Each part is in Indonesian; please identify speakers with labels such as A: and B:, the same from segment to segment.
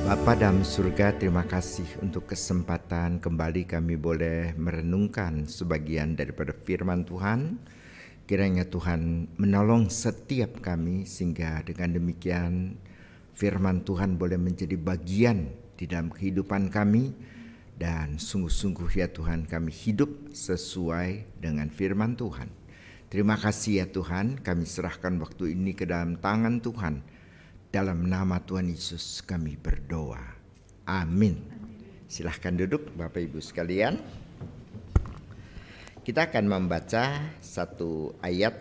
A: Bapa dalam surga, terima kasih untuk kesempatan kembali kami boleh merenungkan sebagian daripada firman Tuhan. Kiranya Tuhan menolong setiap kami sehingga dengan demikian firman Tuhan boleh menjadi bagian di dalam kehidupan kami. Dan sungguh-sungguh ya Tuhan, kami hidup sesuai dengan firman Tuhan. Terima kasih ya Tuhan, kami serahkan waktu ini ke dalam tangan Tuhan. Dalam nama Tuhan Yesus kami berdoa. Amin. Silahkan duduk Bapak Ibu sekalian. Kita akan membaca satu ayat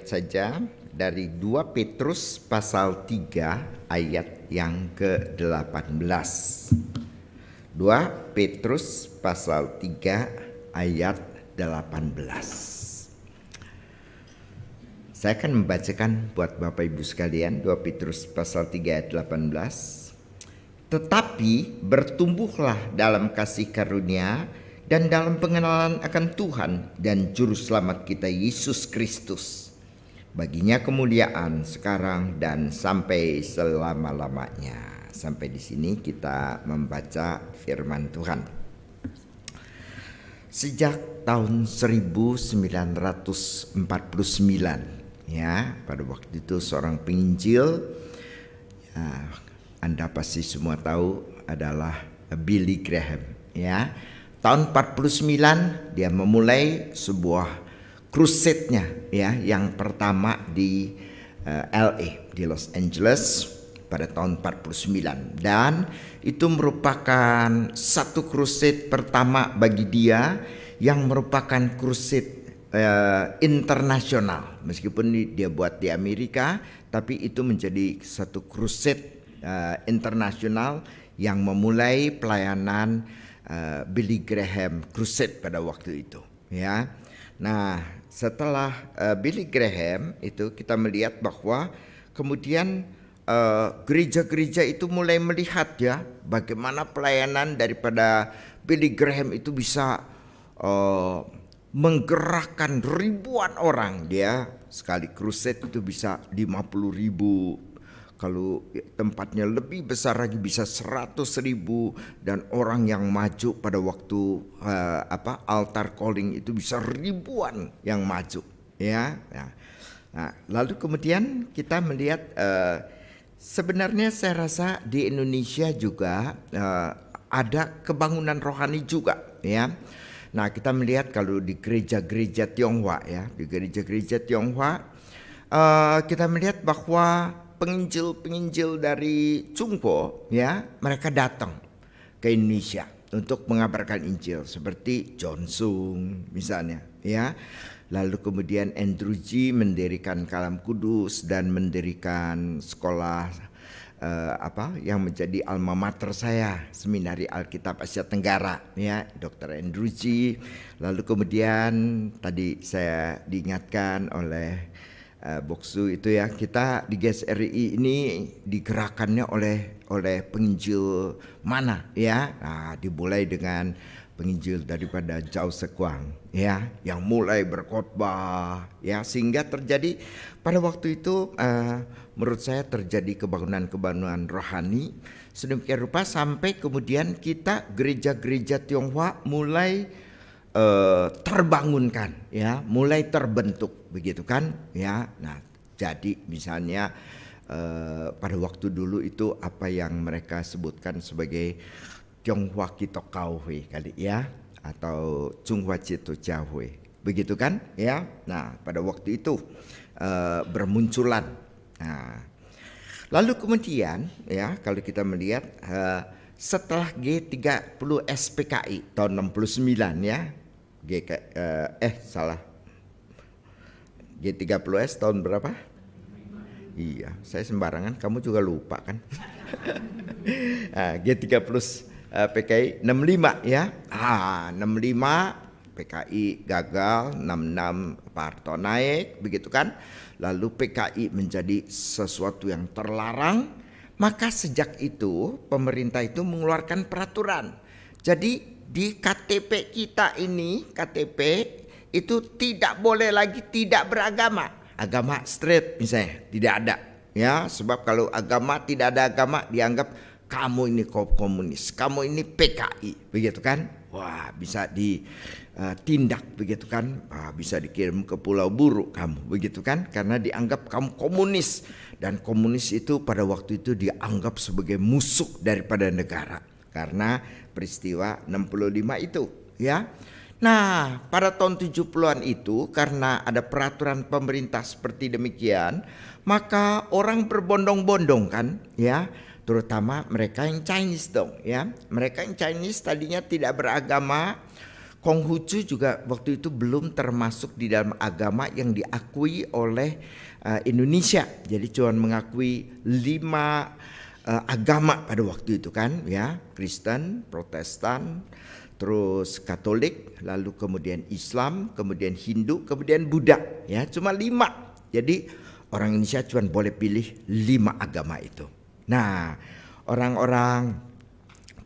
A: saja dari 2 Petrus pasal 3 ayat yang ke-18. 2 Petrus pasal 3 ayat 18. Saya akan membacakan buat Bapak Ibu sekalian 2 Petrus pasal 3 ayat 18. Tetapi bertumbuhlah dalam kasih karunia dan dalam pengenalan akan Tuhan dan Juru Selamat kita Yesus Kristus. Baginya kemuliaan sekarang dan sampai selama-lamanya. Sampai di sini kita membaca firman Tuhan. Sejak tahun 1949 ya, pada waktu itu seorang penginjil, Anda pasti semua tahu adalah Billy Graham ya. Tahun 49 dia memulai sebuah crusade-nya ya, yang pertama di LA, di Los Angeles pada tahun 49, dan itu merupakan satu crusade pertama bagi dia yang merupakan crusade internasional. Meskipun dia buat di Amerika, tapi itu menjadi satu crusade internasional yang memulai pelayanan Billy Graham crusade pada waktu itu ya. Nah, setelah Billy Graham itu kita melihat bahwa kemudian gereja-gereja itu mulai melihat ya bagaimana pelayanan daripada Billy Graham itu bisa menggerakkan ribuan orang. Dia sekali crusade itu bisa 50.000, kalau tempatnya lebih besar lagi bisa 100.000, dan orang yang maju pada waktu altar calling itu bisa ribuan yang maju ya. Nah, lalu kemudian kita melihat sebenarnya saya rasa di Indonesia juga ada kebangunan rohani juga ya. Nah, kita melihat kalau di gereja-gereja Tionghoa ya, di gereja-gereja Tionghoa kita melihat bahwa penginjil-penginjil dari Chungpo ya, mereka datang ke Indonesia untuk mengabarkan Injil seperti John Sung misalnya ya. Lalu kemudian Andrew G mendirikan Kalam Kudus dan mendirikan sekolah yang menjadi alma mater saya, Seminari Alkitab Asia Tenggara ya, Dr. Andrew G. Lalu kemudian tadi saya diingatkan oleh Boksu itu ya, kita di GSRI ini digerakkannya oleh penginjil mana ya. Nah, dimulai dengan penginjil daripada Jauh Sekuang ya, yang mulai berkhotbah ya, sehingga terjadi pada waktu itu menurut saya terjadi kebangunan rohani sedemikian rupa sampai kemudian kita gereja-gereja Tionghoa mulai terbangunkan ya, mulai terbentuk begitu kan ya. Nah, jadi misalnya pada waktu dulu itu apa yang mereka sebutkan sebagai Tionghoa Kito Kauhui kali ya, atau Chunghua Cito Jiahui begitu kan ya. Nah, pada waktu itu bermunculan. Nah, lalu kemudian ya, kalau kita melihat setelah G30 SPKI tahun 69 ya, G30S tahun berapa? Iya, saya sembarangan, kamu juga lupa kan. G30 PKI 65 ya. 65 PKI gagal, 66 Pak Harto naik begitu kan. Lalu PKI menjadi sesuatu yang terlarang, maka sejak itu pemerintah itu mengeluarkan peraturan. Jadi di KTP kita ini, KTP itu tidak boleh lagi tidak beragama. Agama straight misalnya tidak ada ya, sebab kalau agama tidak ada agama dianggap kamu ini komunis, kamu ini PKI, begitu kan? Wah, bisa ditindak begitu kan? Bisa dikirim ke Pulau Buru kamu, begitu kan? Karena dianggap kamu komunis, dan komunis itu pada waktu itu dianggap sebagai musuh daripada negara karena peristiwa 65 itu, ya. Nah, pada tahun 70-an itu karena ada peraturan pemerintah seperti demikian, maka orang berbondong-bondong kan, ya, terutama mereka yang Chinese dong, ya. Mereka yang Chinese tadinya tidak beragama. Konghucu juga waktu itu belum termasuk di dalam agama yang diakui oleh Indonesia. Jadi cuma mengakui 5 agama pada waktu itu kan, ya, Kristen, Protestan, terus Katolik, lalu kemudian Islam, kemudian Hindu, kemudian Buddha, ya, cuma 5. Jadi orang Indonesia cuma boleh pilih 5 agama itu. Nah, orang-orang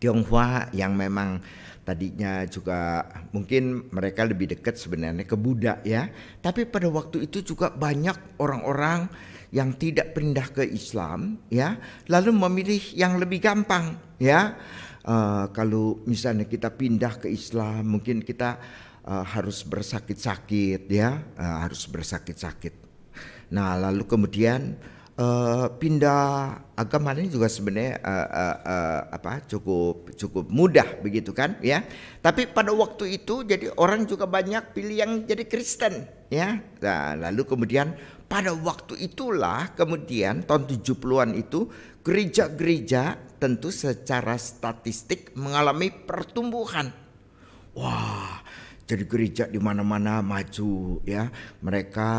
A: Tionghoa yang memang tadinya juga mungkin mereka lebih dekat sebenarnya ke Buddha, ya. Tapi pada waktu itu juga banyak orang-orang yang tidak pindah ke Islam, ya, lalu memilih yang lebih gampang, ya. Kalau misalnya kita pindah ke Islam, mungkin kita harus bersakit-sakit, ya, harus bersakit-sakit. Nah, lalu kemudian pindah agama ini juga sebenarnya cukup mudah begitu kan, ya. Tapi pada waktu itu jadi orang juga banyak pilih yang jadi Kristen, ya. Nah, lalu kemudian pada waktu itulah kemudian tahun 70-an itu gereja-gereja tentu secara statistik mengalami pertumbuhan. Wah, jadi gereja di mana-mana maju, ya. Mereka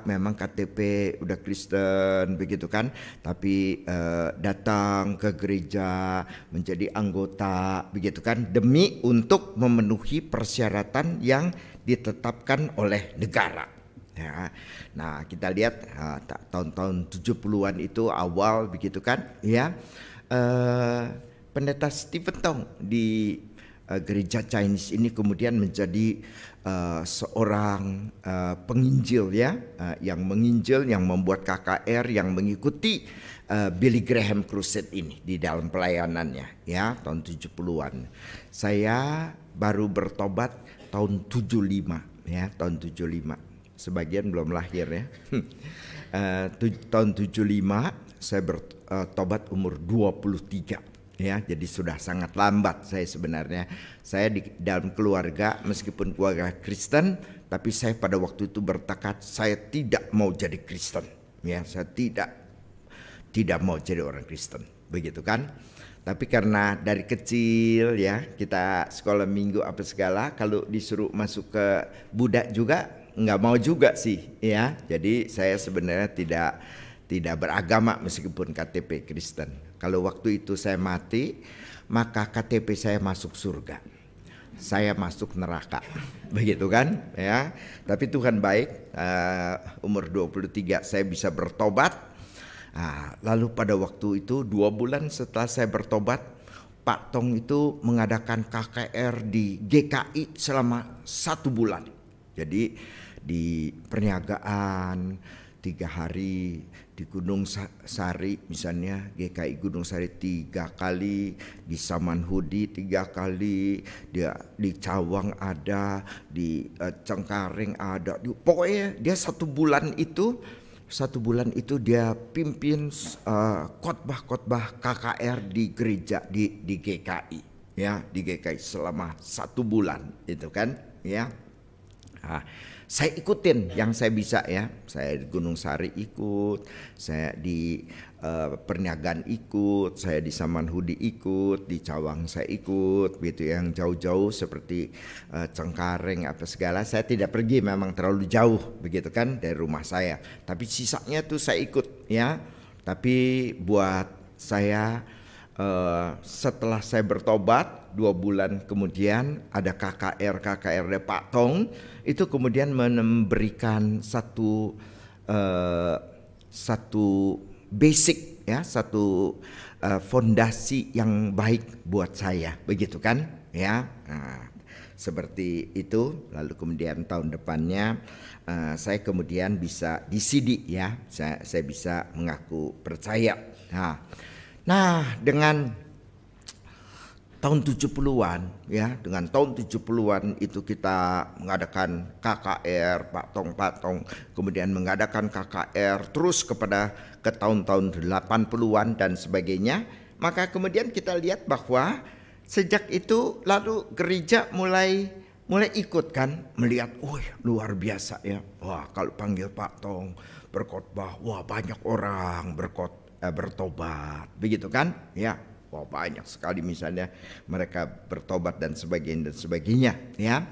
A: memang KTP udah Kristen begitu kan, tapi datang ke gereja menjadi anggota begitu kan, demi untuk memenuhi persyaratan yang ditetapkan oleh negara. Ya. Nah, kita lihat tahun-tahun 70-an itu awal begitu kan, ya. Pendeta Stephen Tong di gereja Chinese ini kemudian menjadi seorang penginjil, ya, yang menginjil, yang membuat KKR, yang mengikuti Billy Graham Crusade ini di dalam pelayanannya, ya, tahun 70-an. Saya baru bertobat tahun 75, ya, tahun 75. Sebagian belum lahir, ya. Tahun 75 saya bertobat umur 23. Ya, jadi sudah sangat lambat saya sebenarnya. Saya di dalam keluarga, meskipun keluarga Kristen, tapi saya pada waktu itu bertekad saya tidak mau jadi Kristen. Ya, saya tidak mau jadi orang Kristen, begitu kan? Tapi karena dari kecil, ya, kita sekolah minggu apa segala, kalau disuruh masuk ke Buddha juga nggak mau juga sih, ya. Jadi saya sebenarnya tidak beragama meskipun KTP Kristen. Kalau waktu itu saya mati, maka KTP saya masuk surga, saya masuk neraka, begitu kan, ya. Tapi Tuhan baik, umur 23 saya bisa bertobat. Lalu pada waktu itu 2 bulan setelah saya bertobat, Pak Tong itu mengadakan KKR di GKI selama 1 bulan. Jadi di perniagaan 3 hari, di Gunung Sari misalnya, GKI Gunung Sari 3 kali, di Samanhudi 3 kali, di Cawang ada, di Cengkareng ada, pokoknya dia 1 bulan itu dia pimpin khotbah KKR di gereja di GKI, ya, di GKI selama 1 bulan itu kan, ya. Saya ikutin yang saya bisa, ya. Saya di Gunung Sari ikut, saya di perniagaan ikut, saya di Samanhudi ikut, di Cawang saya ikut, begitu. Yang jauh-jauh seperti Cengkareng apa segala saya tidak pergi, memang terlalu jauh begitu kan dari rumah saya. Tapi sisanya tuh saya ikut, ya. Tapi buat saya setelah saya bertobat 2 bulan kemudian ada KKR dari Pak Tong, itu kemudian memberikan satu basic, ya, satu fondasi yang baik buat saya, begitu kan, ya. seperti itu. Lalu kemudian tahun depannya saya kemudian bisa disidik ya, saya bisa mengaku percaya. Nah dengan tahun 70-an ya, dengan tahun 70-an itu kita mengadakan KKR, patong-patong, kemudian mengadakan KKR terus ke tahun-tahun 80-an dan sebagainya. Maka kemudian kita lihat bahwa sejak itu lalu gereja mulai ikut kan, melihat, luar biasa ya. Wah, kalau panggil Pak Tong berkhotbah, wah banyak orang bertobat, begitu kan? Ya. Wah, banyak sekali misalnya mereka bertobat dan sebagainya ya.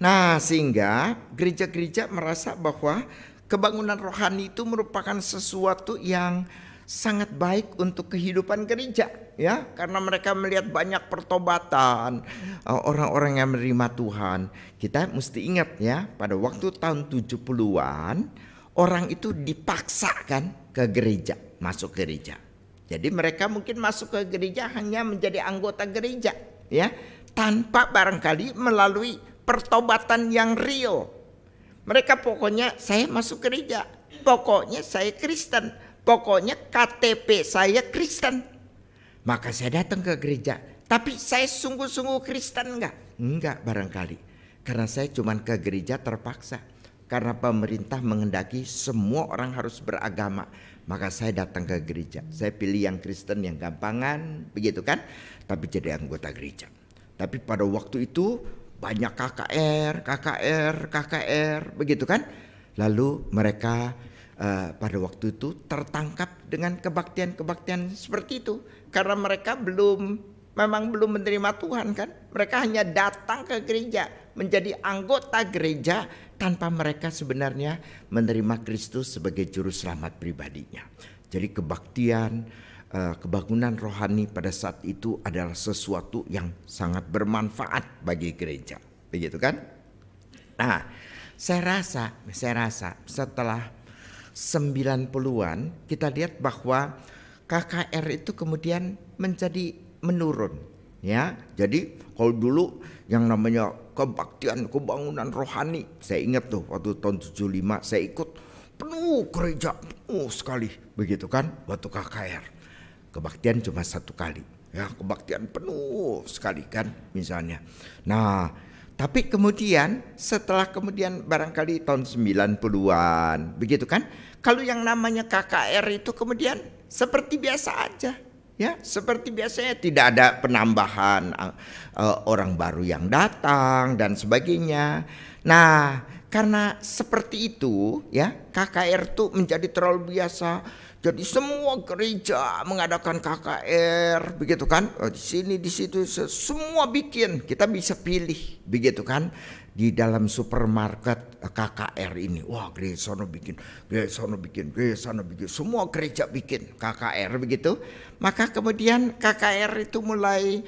A: Nah, sehingga gereja-gereja merasa bahwa kebangunan rohani itu merupakan sesuatu yang sangat baik untuk kehidupan gereja ya, karena mereka melihat banyak pertobatan, orang-orang yang menerima Tuhan. Kita mesti ingat ya, pada waktu tahun 70-an orang itu dipaksakan ke gereja, masuk gereja. Jadi mereka mungkin masuk ke gereja hanya menjadi anggota gereja ya, tanpa barangkali melalui pertobatan yang real. Mereka pokoknya saya masuk gereja, pokoknya saya Kristen, pokoknya KTP saya Kristen. Maka saya datang ke gereja, tapi saya sungguh-sungguh Kristen enggak? Enggak barangkali. Karena saya cuma ke gereja terpaksa. Karena pemerintah menghendaki semua orang harus beragama. Maka saya datang ke gereja. Saya pilih yang Kristen yang gampangan, begitu kan? Tapi jadi anggota gereja. Tapi pada waktu itu banyak KKR, begitu kan? Lalu mereka pada waktu itu tertangkap dengan kebaktian seperti itu. Karena mereka memang belum menerima Tuhan kan? Mereka hanya datang ke gereja, menjadi anggota gereja tanpa mereka sebenarnya menerima Kristus sebagai juru selamat pribadinya. Jadi kebangunan rohani pada saat itu adalah sesuatu yang sangat bermanfaat bagi gereja, begitu kan? Nah, saya rasa setelah 90-an kita lihat bahwa KKR itu kemudian menjadi menurun ya. Jadi kalau dulu yang namanya kebaktian kebangunan rohani, saya ingat tuh waktu tahun 75 saya ikut penuh gereja, penuh sekali begitu kan waktu KKR. Kebaktian cuma satu kali ya, kebaktian penuh sekali kan misalnya. Nah, tapi kemudian setelah barangkali tahun 90-an begitu kan, kalau yang namanya KKR itu kemudian seperti biasa aja. Ya, seperti biasanya tidak ada penambahan orang baru yang datang dan sebagainya. Nah, karena seperti itu ya, KKR itu menjadi terlalu biasa. Jadi semua gereja mengadakan KKR, begitu kan? Di sini, di situ, semua bikin. Kita bisa pilih, begitu kan? Di dalam supermarket KKR ini, wah gereja sono bikin, gereja sono bikin, gereja sana bikin, semua gereja bikin KKR begitu. Maka kemudian KKR itu mulai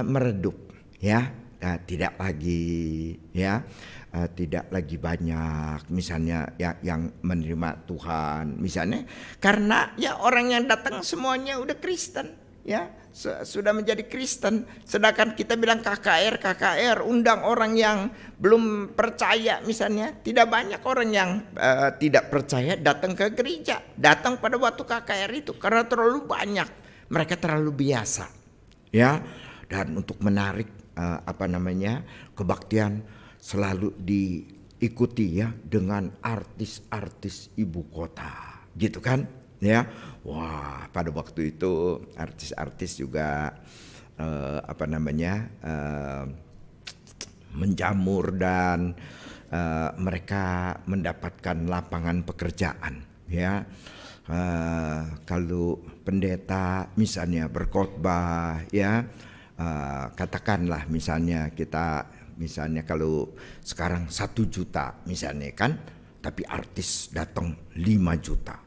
A: meredup, ya, tidak lagi banyak misalnya ya, yang menerima Tuhan misalnya, karena ya orang yang datang semuanya udah Kristen ya, sudah menjadi Kristen. Sedangkan kita bilang KKR undang orang yang belum percaya misalnya, tidak banyak orang yang tidak percaya datang ke gereja, datang pada waktu KKR itu karena terlalu banyak, mereka terlalu biasa ya. Dan untuk menarik kebaktian selalu diikuti ya dengan artis-artis ibu kota gitu kan ya. Wah, pada waktu itu artis-artis juga menjamur dan mereka mendapatkan lapangan pekerjaan ya. Kalau pendeta misalnya berkhotbah ya, katakanlah misalnya kalau sekarang 1 juta misalnya kan, tapi artis datang 5 juta.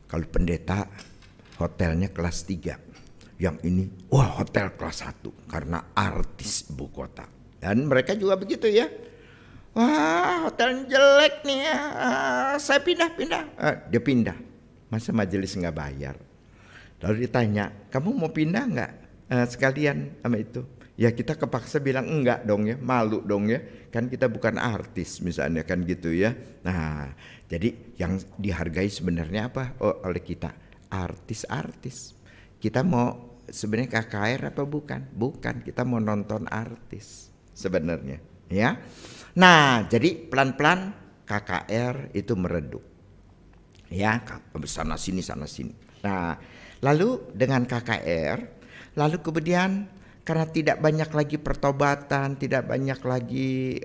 A: Kalau pendeta hotelnya kelas 3, yang ini wah hotel kelas 1 karena artis ibu kota. Dan mereka juga begitu ya. Wah hotel jelek nih ya, saya pindah. Dia pindah, masa majelis nggak bayar. Lalu ditanya, kamu mau pindah nggak sekalian sama itu? Ya kita kepaksa bilang enggak dong ya, malu dong ya. Kan kita bukan artis misalnya kan gitu ya. Nah, jadi yang dihargai sebenarnya apa oleh kita? Artis-artis. Kita mau sebenarnya KKR apa bukan? Bukan, kita mau nonton artis sebenarnya ya. Nah, jadi pelan-pelan KKR itu meredup. Ya, sana sini. Nah, lalu dengan KKR, lalu kemudian karena tidak banyak lagi pertobatan, tidak banyak lagi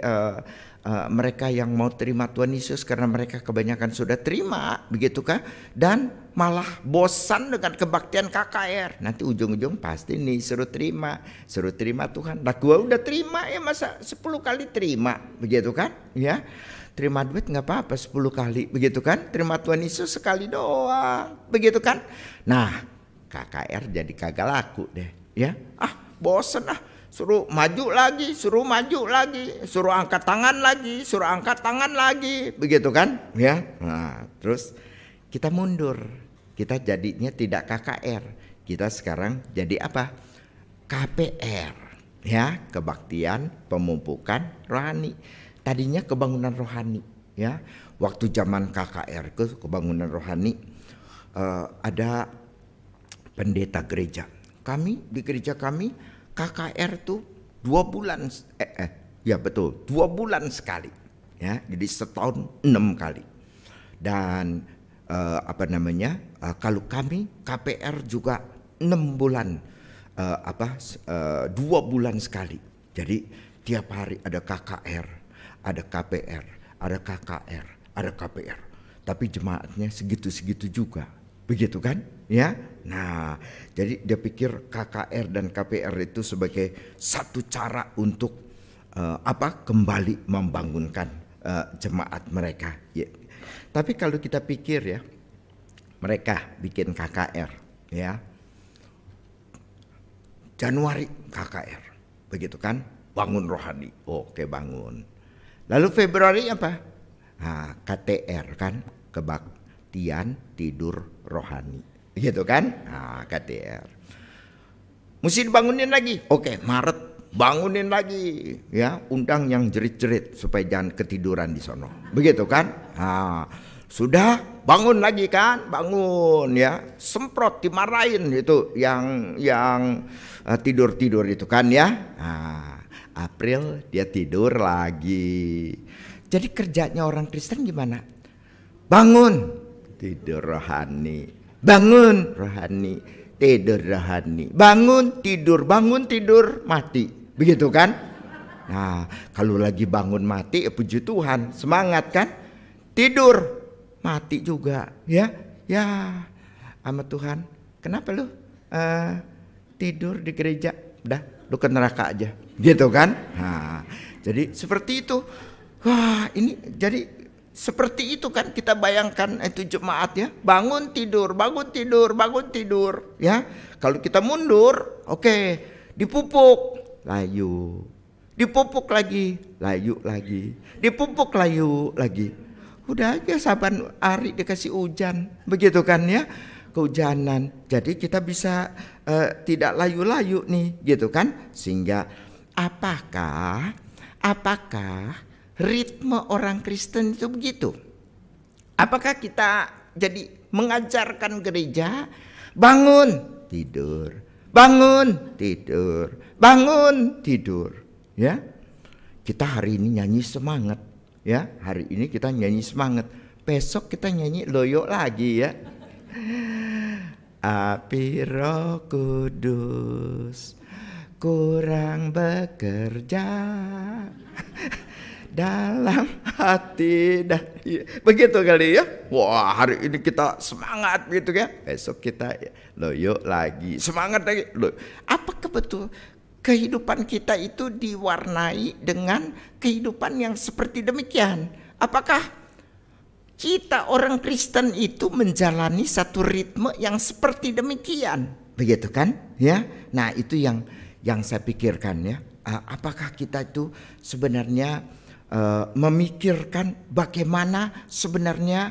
A: mereka yang mau terima Tuhan Yesus karena mereka kebanyakan sudah terima, begitu kan? Dan malah bosan dengan kebaktian KKR. Nanti ujung-ujung pasti nih suruh terima Tuhan. Nah, gua udah terima ya, masa 10 kali terima, begitu kan? Ya. Terima duit nggak apa-apa 10 kali, begitu kan? Terima Tuhan Yesus sekali doang, begitu kan? Nah, KKR jadi kagak laku deh, ya. Bosen suruh maju lagi, suruh angkat tangan lagi, begitu kan? Ya. Nah, terus kita mundur, kita jadinya tidak KKR, kita sekarang jadi apa? KPR, ya, kebaktian pemupukan rohani. Tadinya kebangunan rohani, ya. Waktu zaman KKR itu kebangunan rohani, ada pendeta gereja. Di gereja kami KKR tuh 2 bulan, ya betul, 2 bulan sekali, ya. Jadi setahun 6 kali. Dan kalau kami KPR juga 6 bulan, 2 bulan sekali. Jadi tiap hari ada KKR, ada KPR, ada KKR, ada KPR. Tapi jemaatnya segitu-segitu juga, begitu kan? Ya, nah, jadi dia pikir KKR dan KPR itu sebagai satu cara untuk kembali membangunkan jemaat mereka. Ya. Tapi kalau kita pikir ya, mereka bikin KKR, ya, Januari KKR, begitu kan? Bangun rohani, oke bangun. Lalu Februari apa? Nah, KTR kan, kebaktian tidur rohani. Gitu kan? Nah, KTR. Mesti dibangunin lagi. Oke, Maret bangunin lagi, ya, undang yang jerit-jerit supaya jangan ketiduran di sono. Begitu kan? Nah, sudah bangun lagi kan? Bangun ya. Semprot dimarahin itu yang tidur-tidur itu kan ya. Nah, April dia tidur lagi. Jadi kerjanya orang Kristen gimana? Bangun, tidur rohani. Bangun rohani, tidur rohani. Bangun tidur, mati. Begitu kan? Nah, kalau lagi bangun mati, puji Tuhan, semangat kan? Tidur, mati juga, ya. Ya, sama Tuhan. Kenapa lu tidur di gereja? Udah, lu ke neraka aja. Gitu kan? Nah, jadi seperti itu. Wah, ini jadi seperti itu kan kita bayangkan itu jemaat ya, bangun tidur ya. Kalau kita mundur, oke, dipupuk, layu, dipupuk lagi, layu lagi, dipupuk layu lagi. Udah aja saban hari dikasih hujan, begitu kan ya, kehujanan. Jadi kita bisa tidak layu-layu nih, gitu kan? Sehingga apakah ritme orang Kristen itu begitu? Apakah kita jadi mengajarkan gereja bangun tidur, bangun tidur, bangun tidur, ya? Kita hari ini nyanyi semangat, ya. Hari ini kita nyanyi semangat, besok kita nyanyi loyo lagi, ya. Api Roh Kudus kurang bekerja dalam hati dan begitu kali ya. Wah, hari ini kita semangat gitu ya. Besok kita loyo lagi, semangat lagi. Loh, apakah betul kehidupan kita itu diwarnai dengan kehidupan yang seperti demikian? Apakah kita orang Kristen itu menjalani satu ritme yang seperti demikian? Begitu kan? Ya. Nah, itu yang saya pikirkan ya. Apakah kita itu sebenarnya memikirkan bagaimana sebenarnya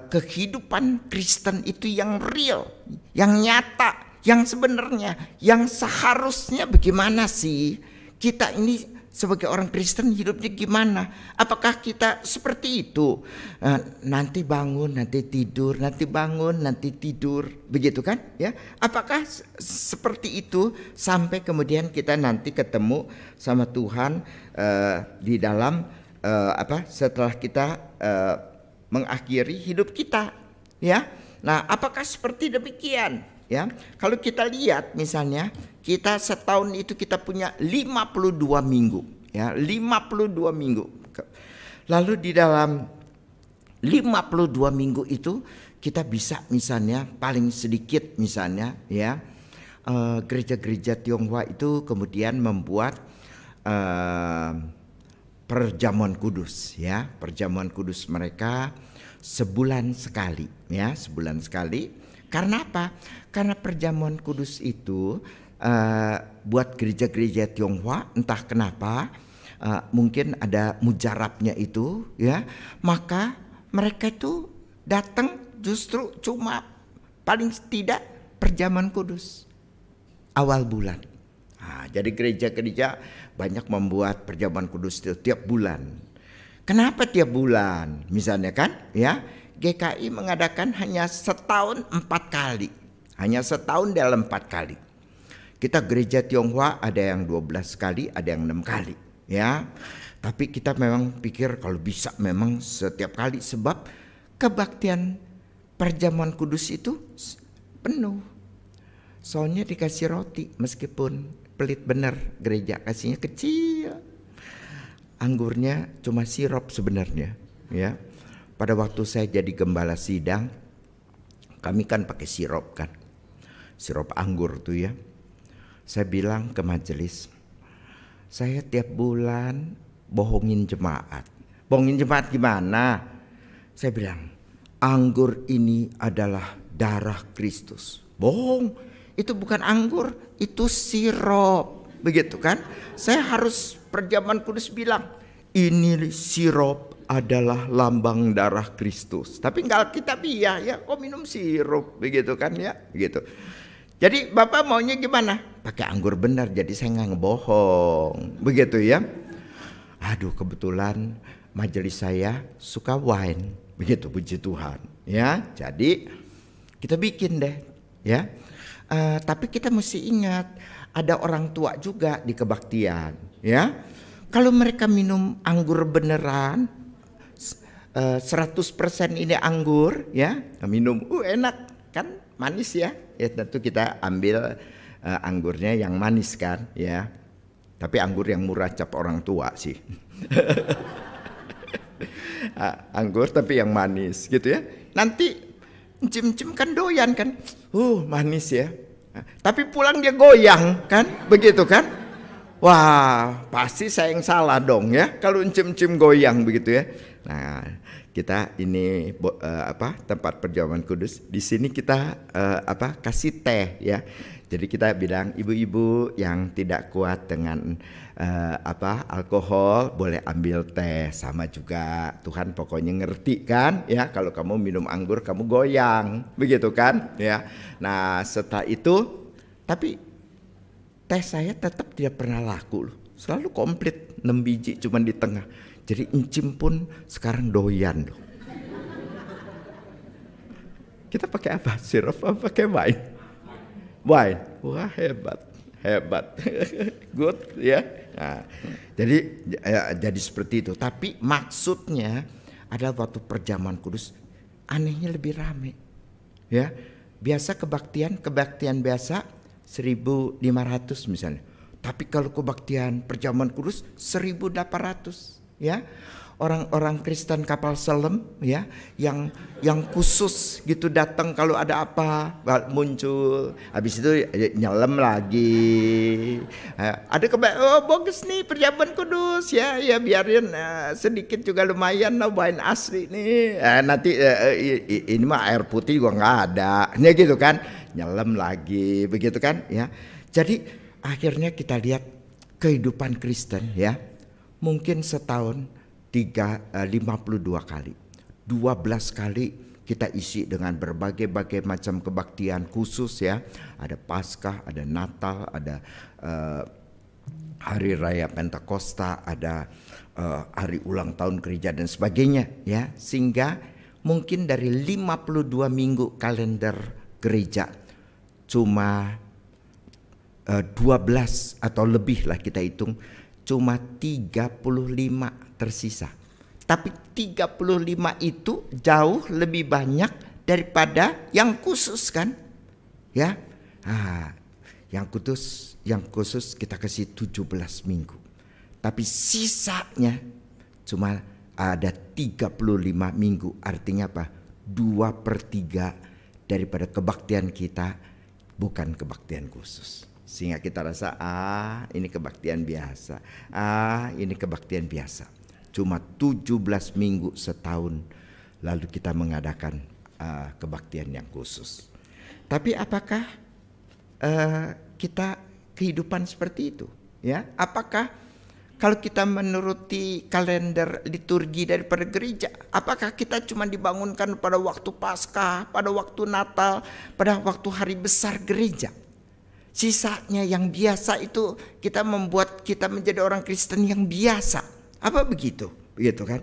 A: kehidupan Kristen itu yang real, yang nyata, Yang sebenarnya, yang seharusnya bagaimana sih? Kita ini sebagai orang Kristen hidupnya gimana? Apakah kita seperti itu? Nanti bangun, nanti tidur, nanti bangun, nanti tidur, begitu kan? Ya, apakah seperti itu sampai kemudian kita nanti ketemu sama Tuhan di dalam setelah kita mengakhiri hidup kita, ya? Nah, apakah seperti demikian? Ya, kalau kita lihat misalnya kita setahun itu kita punya 52 minggu, ya, 52 minggu. Lalu di dalam 52 minggu itu kita bisa misalnya paling sedikit misalnya ya gereja-gereja Tionghoa itu kemudian membuat perjamuan kudus, ya, perjamuan kudus mereka sebulan sekali, ya, sebulan sekali. Karena apa? Karena perjamuan kudus itu buat gereja-gereja Tionghoa entah kenapa mungkin ada mujarabnya itu, ya, maka mereka itu datang justru cuma paling tidak perjamuan kudus awal bulan. Nah, jadi gereja-gereja banyak membuat perjamuan kudus itu tiap bulan. Kenapa tiap bulan? Misalnya kan, ya, GKI mengadakan hanya setahun 4 kali. Hanya setahun dalam 4 kali. Kita gereja Tionghoa ada yang 12 kali, ada yang 6 kali. Ya, tapi kita memang pikir kalau bisa memang setiap kali. Sebab kebaktian perjamuan kudus itu penuh. Soalnya dikasih roti meskipun pelit benar, gereja kasihnya kecil. Anggurnya cuma sirup sebenarnya, ya. Pada waktu saya jadi gembala sidang, kami kan pakai sirup kan, sirup anggur tuh ya. Saya bilang ke majelis, saya tiap bulan bohongin jemaat. Bohongin jemaat gimana? Saya bilang, anggur ini adalah darah Kristus. Bohong, itu bukan anggur, itu sirup, begitu kan? Saya harus perjamuan kudus bilang, ini sirup adalah lambang darah Kristus. Tapi enggak Alkitabiah, ya, kok minum sirup, begitu kan, ya, begitu. Jadi Bapak maunya gimana? Pakai anggur benar, jadi saya nggak ngebohong, begitu ya. Aduh, kebetulan majelis saya suka wine, begitu, puji Tuhan, ya. Jadi kita bikin deh, ya. Tapi kita mesti ingat ada orang tua juga di kebaktian, ya. Kalau mereka minum anggur beneran, 100% ini anggur, ya, minum, enak kan, manis ya. Ya tentu kita ambil anggurnya yang manis kan, ya. Tapi anggur yang murah cap orang tua sih. Anggur tapi yang manis gitu ya. Nanti cim-cim kan doyan kan, manis ya. Tapi pulang dia goyang kan, begitu kan? Wah, pasti saya yang salah dong ya kalau cim-cim goyang begitu ya. Nah, kita ini tempat perjamuan kudus. Di sini kita kasih teh ya. Jadi kita bilang ibu-ibu yang tidak kuat dengan alkohol boleh ambil teh, sama juga Tuhan pokoknya ngerti kan ya, kalau kamu minum anggur kamu goyang, begitu kan ya. Nah, setelah itu tapi teh saya tetap tidak pernah laku loh. Selalu komplit 6 biji cuman di tengah. Jadi encim pun sekarang doyan loh. Kita pakai apa? Sirup apa pakai wine? Wine. Wah, hebat. Good ya. Nah, jadi seperti itu. Tapi maksudnya adalah waktu perjamuan kudus anehnya lebih rame. Ya. Biasa kebaktian biasa 1.500 misalnya. Tapi kalau kebaktian perjamuan kudus 1.800. Ya, orang-orang Kristen kapal selam ya, yang khusus gitu datang kalau ada apa muncul, habis itu nyelam lagi. Ada bagus nih perjamuan kudus ya, biarin sedikit juga lumayan lah wine asli nih. Nanti ini mah air putih gua nggak ada, ya gitu kan, nyelam lagi begitu kan ya. Jadi akhirnya kita lihat kehidupan Kristen ya. Mungkin setahun 52 kali, 12 kali kita isi dengan berbagai-bagai macam kebaktian khusus ya. Ada Paskah, ada Natal, ada Hari Raya Pentakosta, ada hari ulang tahun gereja dan sebagainya ya. Sehingga mungkin dari 52 minggu kalender gereja cuma 12 atau lebih lah kita hitung, cuma 35 tersisa. Tapi 35 itu jauh lebih banyak daripada yang khusus kan? Ya. Yang khusus kita kasih 17 minggu. Tapi sisanya cuma ada 35 minggu. Artinya apa? 2/3 daripada kebaktian kita bukan kebaktian khusus. Sehingga kita rasa ini kebaktian biasa. Ini kebaktian biasa. Cuma 17 minggu setahun lalu kita mengadakan kebaktian yang khusus. Tapi apakah kita kehidupan seperti itu? Ya, apakah kalau kita menuruti kalender liturgi daripada gereja, apakah kita cuma dibangunkan pada waktu Paskah, pada waktu Natal, pada waktu hari besar gereja? Sisanya yang biasa itu kita membuat kita menjadi orang Kristen yang biasa. Apa begitu? Begitu kan?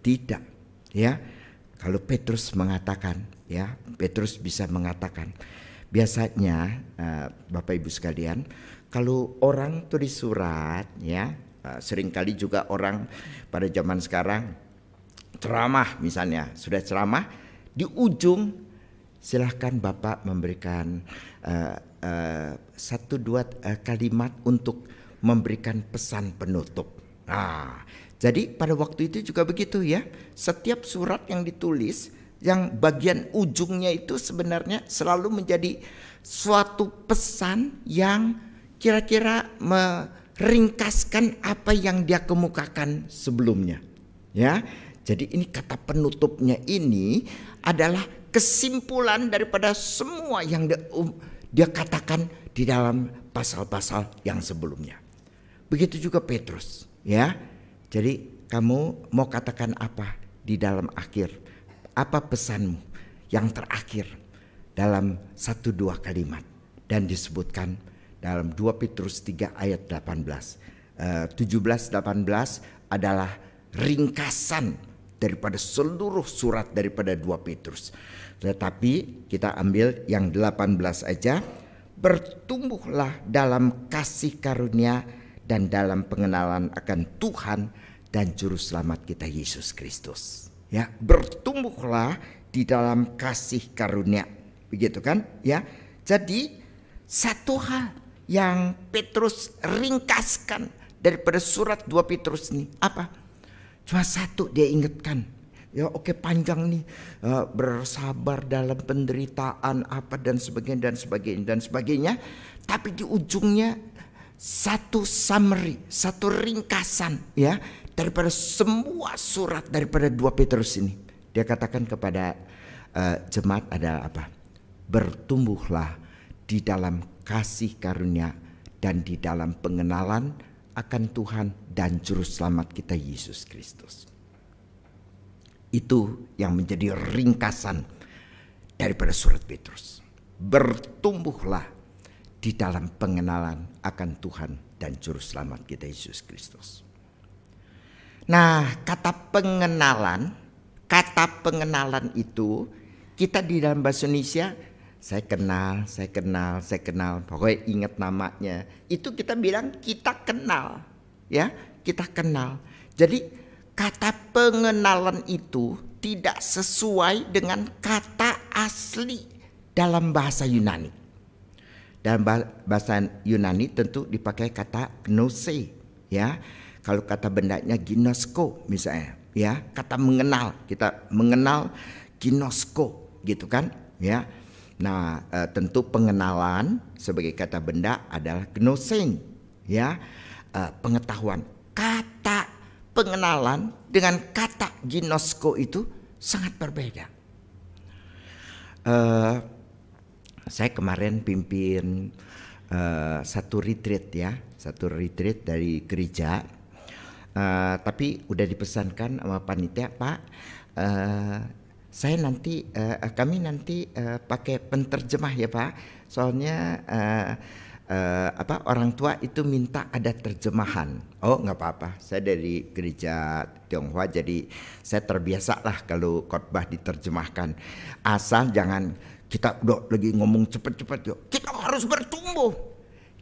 A: Tidak. Ya. Kalau Petrus mengatakan, ya, Petrus bisa mengatakan, biasanya Bapak Ibu sekalian, kalau orang tulis surat, ya, seringkali juga orang pada zaman sekarang ceramah misalnya, sudah ceramah di ujung silahkan Bapak memberikan 1-2 kalimat untuk memberikan pesan penutup. Jadi pada waktu itu juga begitu ya. Setiap surat yang ditulis, yang bagian ujungnya itu sebenarnya selalu menjadi suatu pesan yang kira-kira meringkaskan apa yang dia kemukakan sebelumnya. Ya, jadi ini kata penutupnya ini adalah kesimpulan daripada semua yang dia katakan di dalam pasal-pasal yang sebelumnya. Begitu juga Petrus, ya. Jadi kamu mau katakan apa di dalam akhir? Apa pesanmu yang terakhir dalam 1-2 kalimat? Dan disebutkan dalam 2 Petrus 3 ayat 18. 17-18 adalah ringkasan daripada seluruh surat daripada 2 Petrus. Tetapi kita ambil yang 18 aja. Bertumbuhlah dalam kasih karunia dan dalam pengenalan akan Tuhan dan Juru Selamat kita Yesus Kristus. Ya, bertumbuhlah di dalam kasih karunia. Begitu kan? Ya. Jadi satu hal yang Petrus ringkaskan daripada surat 2 Petrus ini apa? Cuma satu dia ingatkan. Ya oke, panjang nih, bersabar dalam penderitaan apa dan sebagainya. Tapi di ujungnya satu summary, satu ringkasan ya daripada semua surat daripada 2 Petrus ini. Dia katakan kepada jemaat ada apa? Bertumbuhlah di dalam kasih karunia dan di dalam pengenalan akan Tuhan dan Juru Selamat kita Yesus Kristus. Itu yang menjadi ringkasan daripada surat Petrus. Bertumbuhlah di dalam pengenalan akan Tuhan dan Juru Selamat kita Yesus Kristus. Nah, kata pengenalan itu kita di dalam bahasa Indonesia saya kenal, pokoknya ingat namanya. Itu kita bilang kita kenal, ya, kita kenal. Jadi kata pengenalan itu tidak sesuai dengan kata asli dalam bahasa Yunani. Dalam bahasa Yunani tentu dipakai kata gnose, ya. Kalau kata bendanya ginosko misalnya, ya, kata mengenal, kita mengenal ginosko gitu kan, ya. Nah, tentu pengenalan sebagai kata benda adalah gnosein, ya, pengetahuan. Kata pengenalan dengan kata ginosko itu sangat berbeda. Saya kemarin pimpin satu retreat dari gereja, tapi udah dipesankan sama panitia, Pak, kami nanti pakai penterjemah ya Pak. Soalnya orang tua itu minta ada terjemahan. Oh nggak apa-apa, saya dari gereja Tionghoa jadi saya terbiasa lah kalau khotbah diterjemahkan. Asal jangan kita udah lagi ngomong cepet-cepet yuk. Kita harus bertumbuh.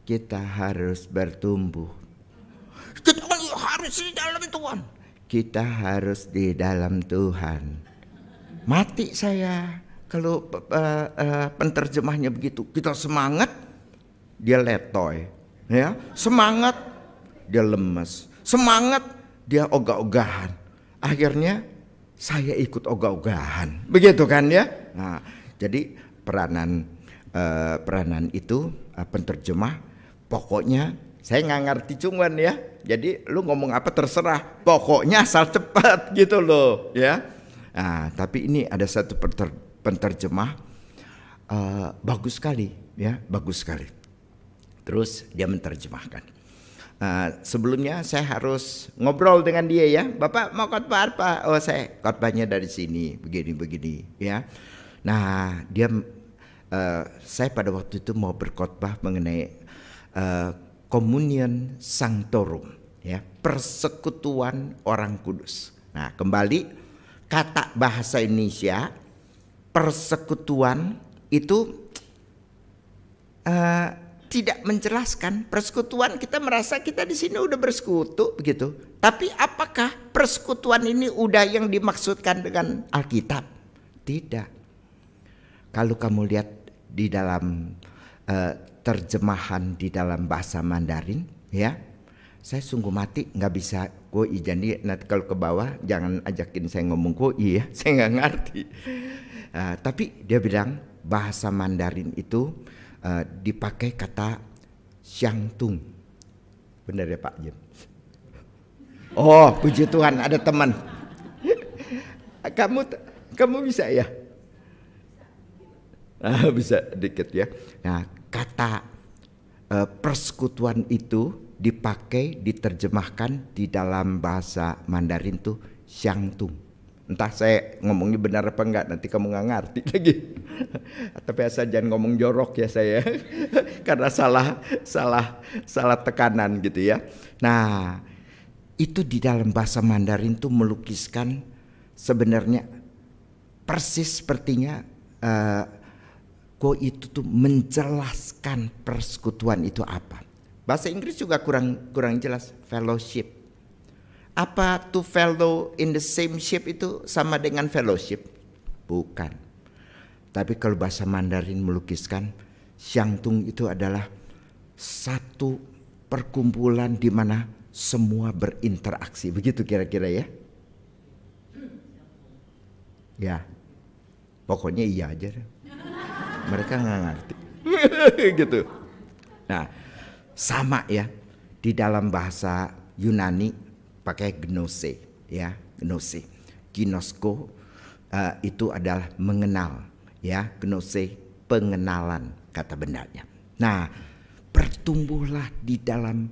A: Kita harus bertumbuh. Kita harus di dalam Tuhan. Kita harus di dalam Tuhan. Mati saya kalau penterjemahnya begitu. Kita semangat, dia letoy, ya. Semangat, dia lemes. Semangat, dia ogah-ogahan. Akhirnya saya ikut ogah-ogahan, begitu kan ya. Nah, jadi peranan itu penterjemah. Pokoknya saya nggak ngerti cuman ya. Jadi lu ngomong apa terserah. Pokoknya asal cepat gitu loh, ya. Nah, tapi ini ada satu penterjemah bagus sekali, ya, bagus sekali. Terus dia menerjemahkan. Sebelumnya saya harus ngobrol dengan dia ya. Bapak mau khotbah apa? Oh saya khotbahnya dari sini, begini, ya. Nah saya pada waktu itu mau berkhotbah mengenai Communion Sanctorum, ya, persekutuan orang kudus. Nah kembali kata bahasa Indonesia persekutuan itu tidak menjelaskan. Persekutuan kita merasa kita di sini udah bersekutu begitu. Tapi apakah persekutuan ini udah yang dimaksudkan dengan Alkitab? Tidak. Kalau kamu lihat di dalam terjemahan di dalam bahasa Mandarin, ya, saya sungguh mati nggak bisa koi. Jadi nanti kalau ke bawah jangan ajakin saya ngomong koi ya, saya nggak ngerti. Tapi dia bilang bahasa Mandarin itu dipakai kata Xiangtung. Benar ya Pak Jim? Oh puji Tuhan ada teman. Kamu bisa ya? Bisa dikit ya. Nah kata persekutuan itu dipakai, diterjemahkan di dalam bahasa Mandarin tuh Xiangtung. Entah saya ngomongnya benar apa enggak, nanti kamu nggak ngerti lagi. Tapi asal jangan ngomong jorok ya saya, karena salah tekanan gitu ya. Nah itu di dalam bahasa Mandarin tuh melukiskan sebenarnya persis sepertinya itu tuh menjelaskan persekutuan itu apa. Bahasa Inggris juga kurang jelas. Fellowship. Apa to fellow in the same ship itu sama dengan fellowship? Bukan. Tapi kalau bahasa Mandarin melukiskan Xiangtung itu adalah satu perkumpulan di mana semua berinteraksi. Begitu kira-kira ya? Ya. Pokoknya iya aja. Mereka nggak ngerti. Gitu. Nah, sama ya, di dalam bahasa Yunani pakai gnose, ya, gnose, ginosko itu adalah mengenal, ya, gnose pengenalan kata bendanya. Nah, bertumbuhlah di dalam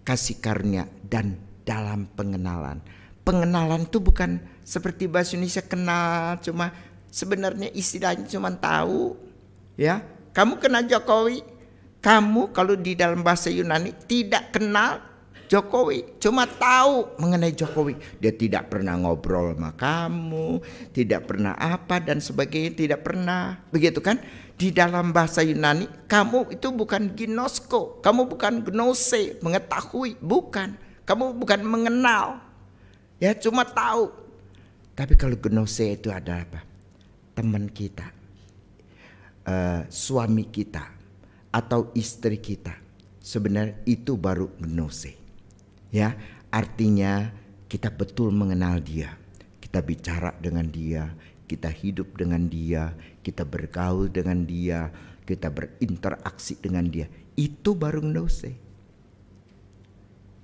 A: kasih karunia dan dalam pengenalan. Pengenalan itu bukan seperti bahasa Indonesia kenal, cuma sebenarnya istilahnya cuma tahu, ya. Kamu kenal Jokowi? Kamu kalau di dalam bahasa Yunani tidak kenal Jokowi, cuma tahu mengenai Jokowi. Dia tidak pernah ngobrol sama kamu, tidak pernah apa dan sebagainya, tidak pernah. Begitu kan? Di dalam bahasa Yunani, kamu itu bukan ginosko, kamu bukan gnose, mengetahui, bukan. Kamu bukan mengenal. Ya, cuma tahu. Tapi kalau gnose itu adalah apa? Teman kita, suami kita, atau istri kita, sebenarnya itu baru gnose. Ya, artinya kita betul mengenal dia, kita bicara dengan dia, kita hidup dengan dia, kita bergaul dengan dia, kita berinteraksi dengan dia. Itu baru gnose.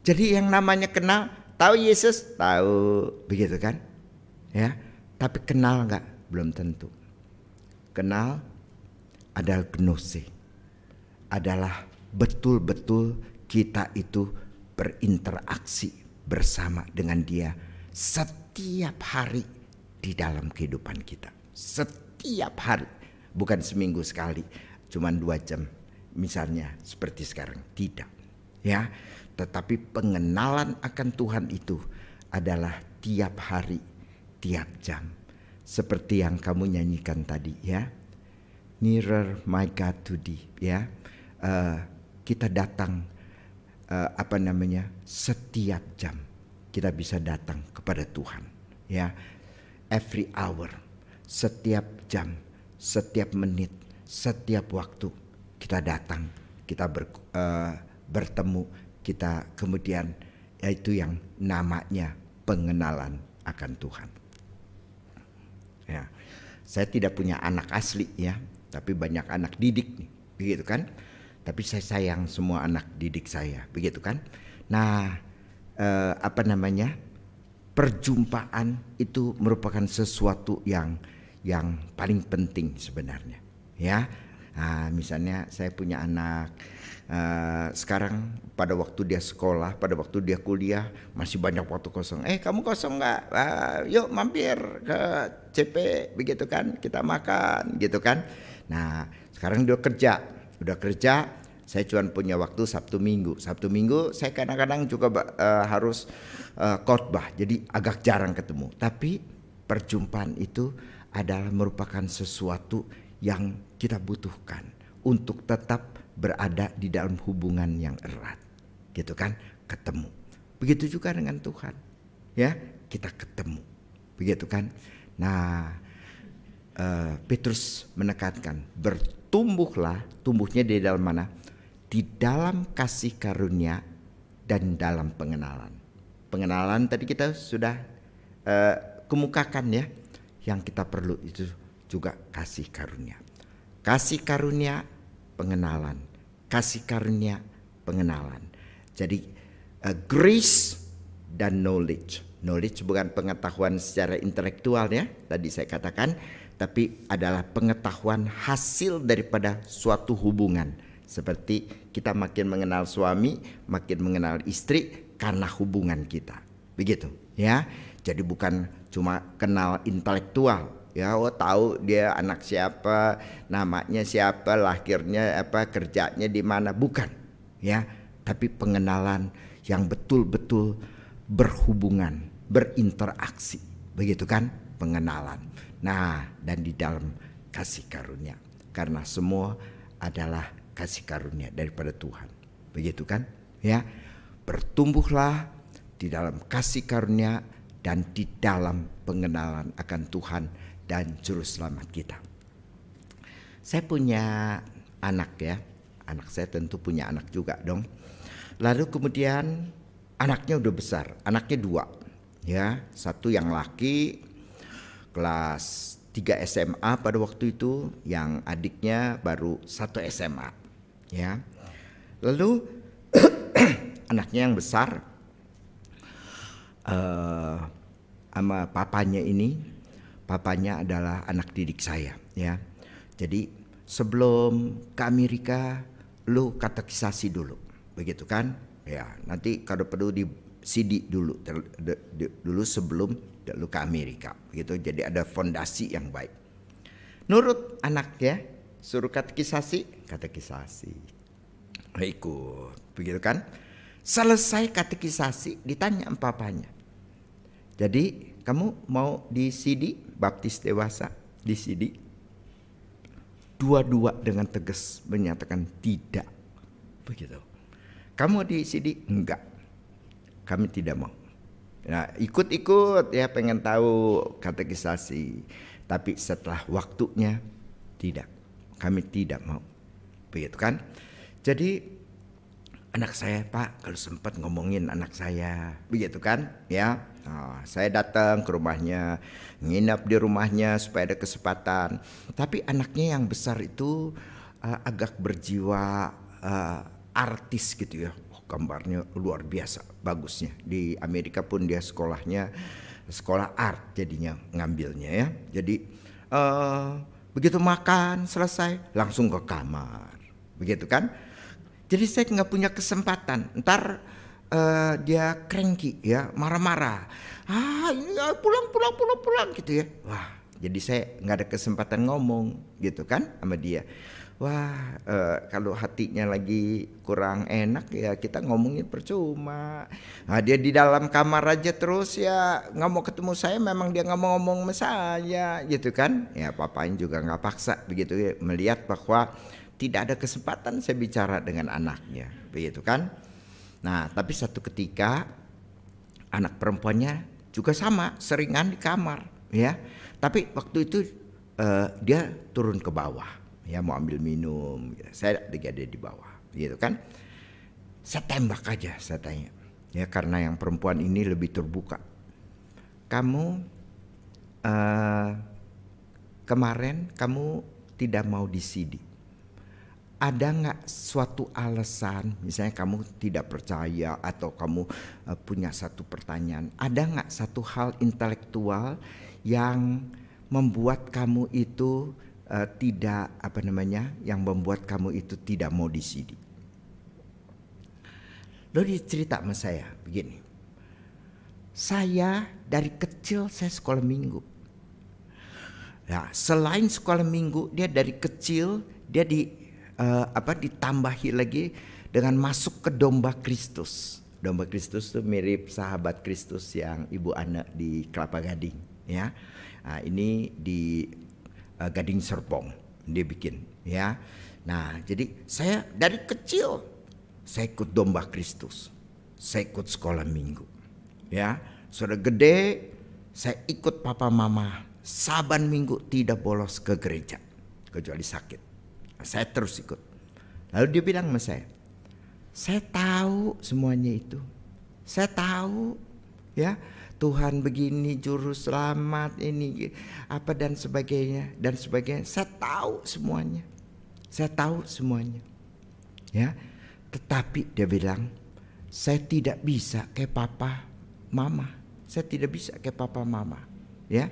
A: Jadi yang namanya kenal, tahu Yesus, tahu, begitu kan? Ya, tapi kenal enggak? Belum tentu. Kenal adalah gnose. Adalah betul-betul kita itu berinteraksi bersama dengan dia setiap hari di dalam kehidupan kita. setiap hari, bukan seminggu sekali, cuman 2 jam misalnya seperti sekarang, tidak ya. Tetapi pengenalan akan Tuhan itu adalah tiap hari, tiap jam, seperti yang kamu nyanyikan tadi ya, nearer my God to thee ya. Kita datang setiap jam kita bisa datang kepada Tuhan ya, every hour, setiap jam, setiap menit, setiap waktu kita datang, kita bertemu, kita kemudian yaitu yang namanya pengenalan akan Tuhan ya. Saya tidak punya anak asli ya, tapi banyak anak didik nih, begitu kan. Tapi saya sayang semua anak didik saya, begitu kan. Nah, perjumpaan itu merupakan sesuatu yang paling penting sebenarnya ya. Nah, misalnya saya punya anak sekarang, pada waktu dia sekolah, pada waktu dia kuliah masih banyak waktu kosong. Kamu kosong nggak? Yuk mampir ke CP, begitu kan, kita makan gitu kan. Nah sekarang dia udah kerja, saya cuma punya waktu Sabtu Minggu saya kadang-kadang juga harus khotbah, jadi agak jarang ketemu. Tapi perjumpaan itu adalah merupakan sesuatu yang kita butuhkan untuk tetap berada di dalam hubungan yang erat, gitu kan, ketemu. Begitu juga dengan Tuhan ya, kita ketemu, begitu kan. Nah Petrus menekankan, tumbuhnya di dalam mana? Di dalam kasih karunia dan dalam pengenalan. Pengenalan tadi kita sudah kemukakan ya. Yang kita perlu itu juga kasih karunia. Kasih karunia, pengenalan. Kasih karunia, pengenalan. Jadi grace dan knowledge. Knowledge bukan pengetahuan secara intelektual ya, tadi saya katakan, tapi adalah pengetahuan hasil daripada suatu hubungan. Seperti kita makin mengenal suami, makin mengenal istri karena hubungan kita. Begitu ya. Jadi bukan cuma kenal intelektual ya, tahu dia anak siapa, namanya siapa, lahirnya apa, kerjanya di mana, bukan ya. Tapi pengenalan yang betul-betul berhubungan, berinteraksi, begitu kan, pengenalan. Nah, dan di dalam kasih karunia, karena semua adalah kasih karunia daripada Tuhan, begitu kan ya. Bertumbuhlah di dalam kasih karunia dan di dalam pengenalan akan Tuhan dan Juru Selamat kita. Saya punya anak ya, anak saya tentu punya anak juga dong. Lalu kemudian anaknya udah besar, anaknya 2 ya, satu yang laki kelas 3 SMA pada waktu itu, yang adiknya baru 1 SMA ya. Lalu anaknya yang besar sama papanya adalah anak didik saya ya. Jadi sebelum ke Amerika lu katekisasi dulu, begitu kan ya. Nanti kalau perlu di CD dulu sebelum lu ke Amerika, begitu. Jadi ada fondasi yang baik. Nurut anak ya, suruh katekisasi ikut, begitu kan. Selesai katekisasi ditanya papanya, jadi kamu mau di CD baptis dewasa, di CD? Dua-dua dengan tegas menyatakan tidak, begitu. Kamu di CD? Enggak, kami tidak mau. Nah, ikut-ikut ya, pengen tahu katekisasi, tapi setelah waktunya tidak, kami tidak mau, begitu kan. Jadi anak saya, Pak, kalau sempat ngomongin anak saya, begitu kan ya. Nah, saya datang ke rumahnya, nginap di rumahnya supaya ada kesempatan. Tapi anaknya yang besar itu agak berjiwa artis gitu ya. Gambarnya luar biasa bagusnya. Di Amerika pun dia sekolahnya sekolah art jadinya ngambilnya ya. Jadi begitu makan selesai langsung ke kamar, begitu kan. Jadi saya nggak punya kesempatan. Ntar dia cranky ya, marah-marah. Ini pulang gitu ya. Wah, jadi saya nggak ada kesempatan ngomong gitu kan sama dia. Wah, kalau hatinya lagi kurang enak ya kita ngomongin percuma. Nah, dia di dalam kamar aja terus ya nggak mau ketemu saya, memang dia nggak mau ngomong sama saya gitu kan. Ya papanya juga nggak paksa begitu ya, melihat bahwa tidak ada kesempatan saya bicara dengan anaknya begitu kan. Nah tapi satu ketika anak perempuannya juga sama, seringan di kamar ya. Tapi waktu itu dia turun ke bawah. Ya mau ambil minum, saya lagi ada di bawah, gitu kan? Saya tembak aja, saya tanya, ya karena yang perempuan ini lebih terbuka. Kamu kemarin kamu tidak mau disidi. Ada nggak suatu alasan, misalnya kamu tidak percaya atau kamu punya satu pertanyaan? Ada nggak satu hal intelektual yang membuat kamu itu tidak yang membuat kamu itu tidak mau disidik? Lalu dia cerita sama saya begini, saya dari kecil saya sekolah minggu. Nah, selain sekolah minggu, dia dari kecil dia ditambahi lagi dengan masuk ke Domba Kristus. Domba Kristus itu mirip sahabat Kristus yang Ibu Ana di Kelapa Gading, ya. Nah, ini di Gading Serpong dia bikin ya. Nah jadi saya dari kecil saya ikut Domba Kristus, saya ikut sekolah minggu ya. Sudah gede saya ikut papa mama saban minggu tidak bolos ke gereja kecuali sakit. Saya terus ikut. Lalu dia bilang sama saya tahu semuanya itu, saya tahu ya, Tuhan begini, juru selamat ini apa dan sebagainya. Saya tahu semuanya. Saya tahu semuanya. Ya. Tetapi dia bilang, saya tidak bisa kayak papa mama. Saya tidak bisa kayak papa mama. Ya.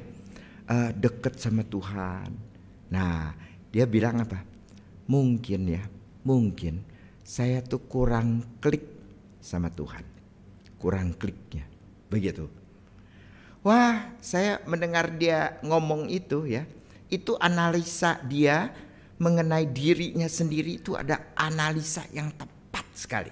A: Dekat sama Tuhan. Nah, dia bilang apa? Mungkin saya tuh kurang klik sama Tuhan. Kurang kliknya. Begitu. Wah, saya mendengar dia ngomong itu ya. Itu analisa dia mengenai dirinya sendiri, itu ada analisa yang tepat sekali.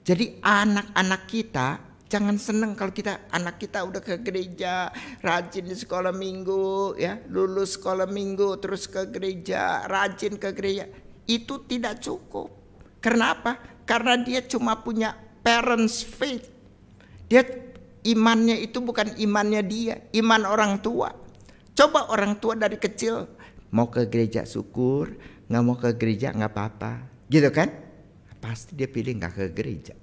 A: Jadi anak-anak kita jangan senang kalau anak kita udah ke gereja, rajin di sekolah minggu ya, lulus sekolah minggu terus ke gereja, rajin ke gereja. Itu tidak cukup. Karena apa? Karena dia cuma punya parents faith. Dia imannya itu bukan imannya dia, iman orang tua. Coba orang tua dari kecil mau ke gereja syukur, nggak mau ke gereja nggak apa-apa, gitu kan? Pasti dia pilih nggak ke gereja,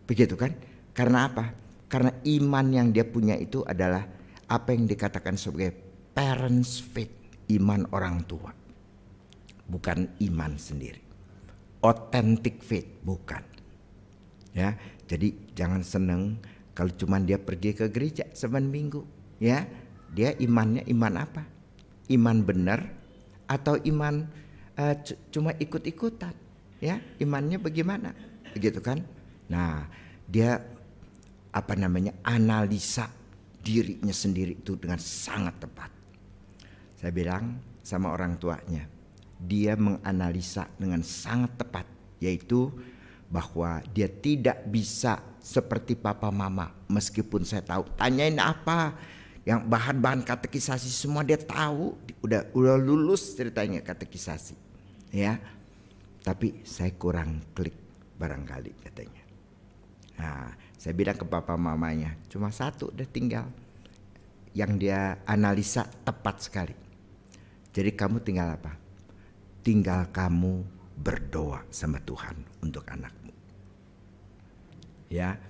A: begitu kan? Karena apa? Karena iman yang dia punya itu adalah apa yang dikatakan sebagai parents faith, iman orang tua, bukan iman sendiri. Authentic faith bukan. Ya, jadi jangan seneng kalau cuma dia pergi ke gereja saban minggu, ya. Dia imannya iman apa? Iman benar atau iman cuma ikut-ikutan, ya? Imannya bagaimana? Begitu kan? Nah, dia analisa dirinya sendiri itu dengan sangat tepat. Saya bilang sama orang tuanya, dia menganalisa dengan sangat tepat, yaitu bahwa dia tidak bisa seperti papa mama. Meskipun saya tahu, tanyain apa yang bahan-bahan katekisasi semua dia tahu, udah lulus ceritanya katekisasi, ya. Tapi saya kurang klik barangkali katanya. Nah, saya bilang ke papa mamanya, cuma satu udah tinggal yang dia analisa tepat sekali. Jadi kamu tinggal apa? Tinggal kamu berdoa sama Tuhan untuk anakmu. Ya,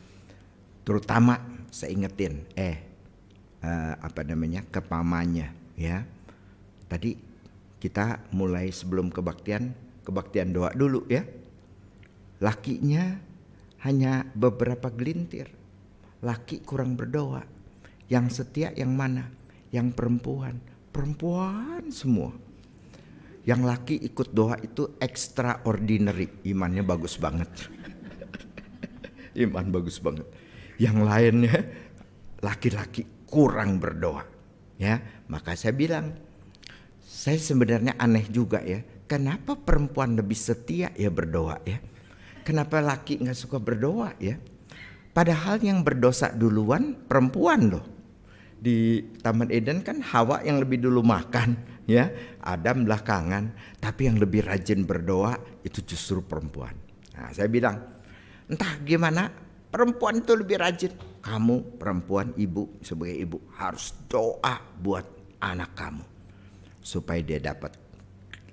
A: terutama saya ingetin, ke pamannya, ya. Tadi kita mulai sebelum kebaktian doa dulu ya. Lakinya hanya beberapa gelintir. Laki kurang berdoa. Yang setia yang mana? Yang perempuan. Perempuan semua. Yang laki ikut doa itu extraordinary. Imannya bagus banget. Iman bagus banget. Yang lainnya laki-laki kurang berdoa. Ya, maka saya bilang, saya sebenarnya aneh juga ya. Kenapa perempuan lebih setia ya berdoa ya? Kenapa laki nggak suka berdoa ya? Padahal yang berdosa duluan perempuan loh. Di Taman Eden kan Hawa yang lebih dulu makan ya, Adam belakangan. Tapi yang lebih rajin berdoa itu justru perempuan. Nah, saya bilang, entah gimana perempuan itu lebih rajin. Kamu perempuan, ibu sebagai ibu harus doa buat anak kamu supaya dia dapat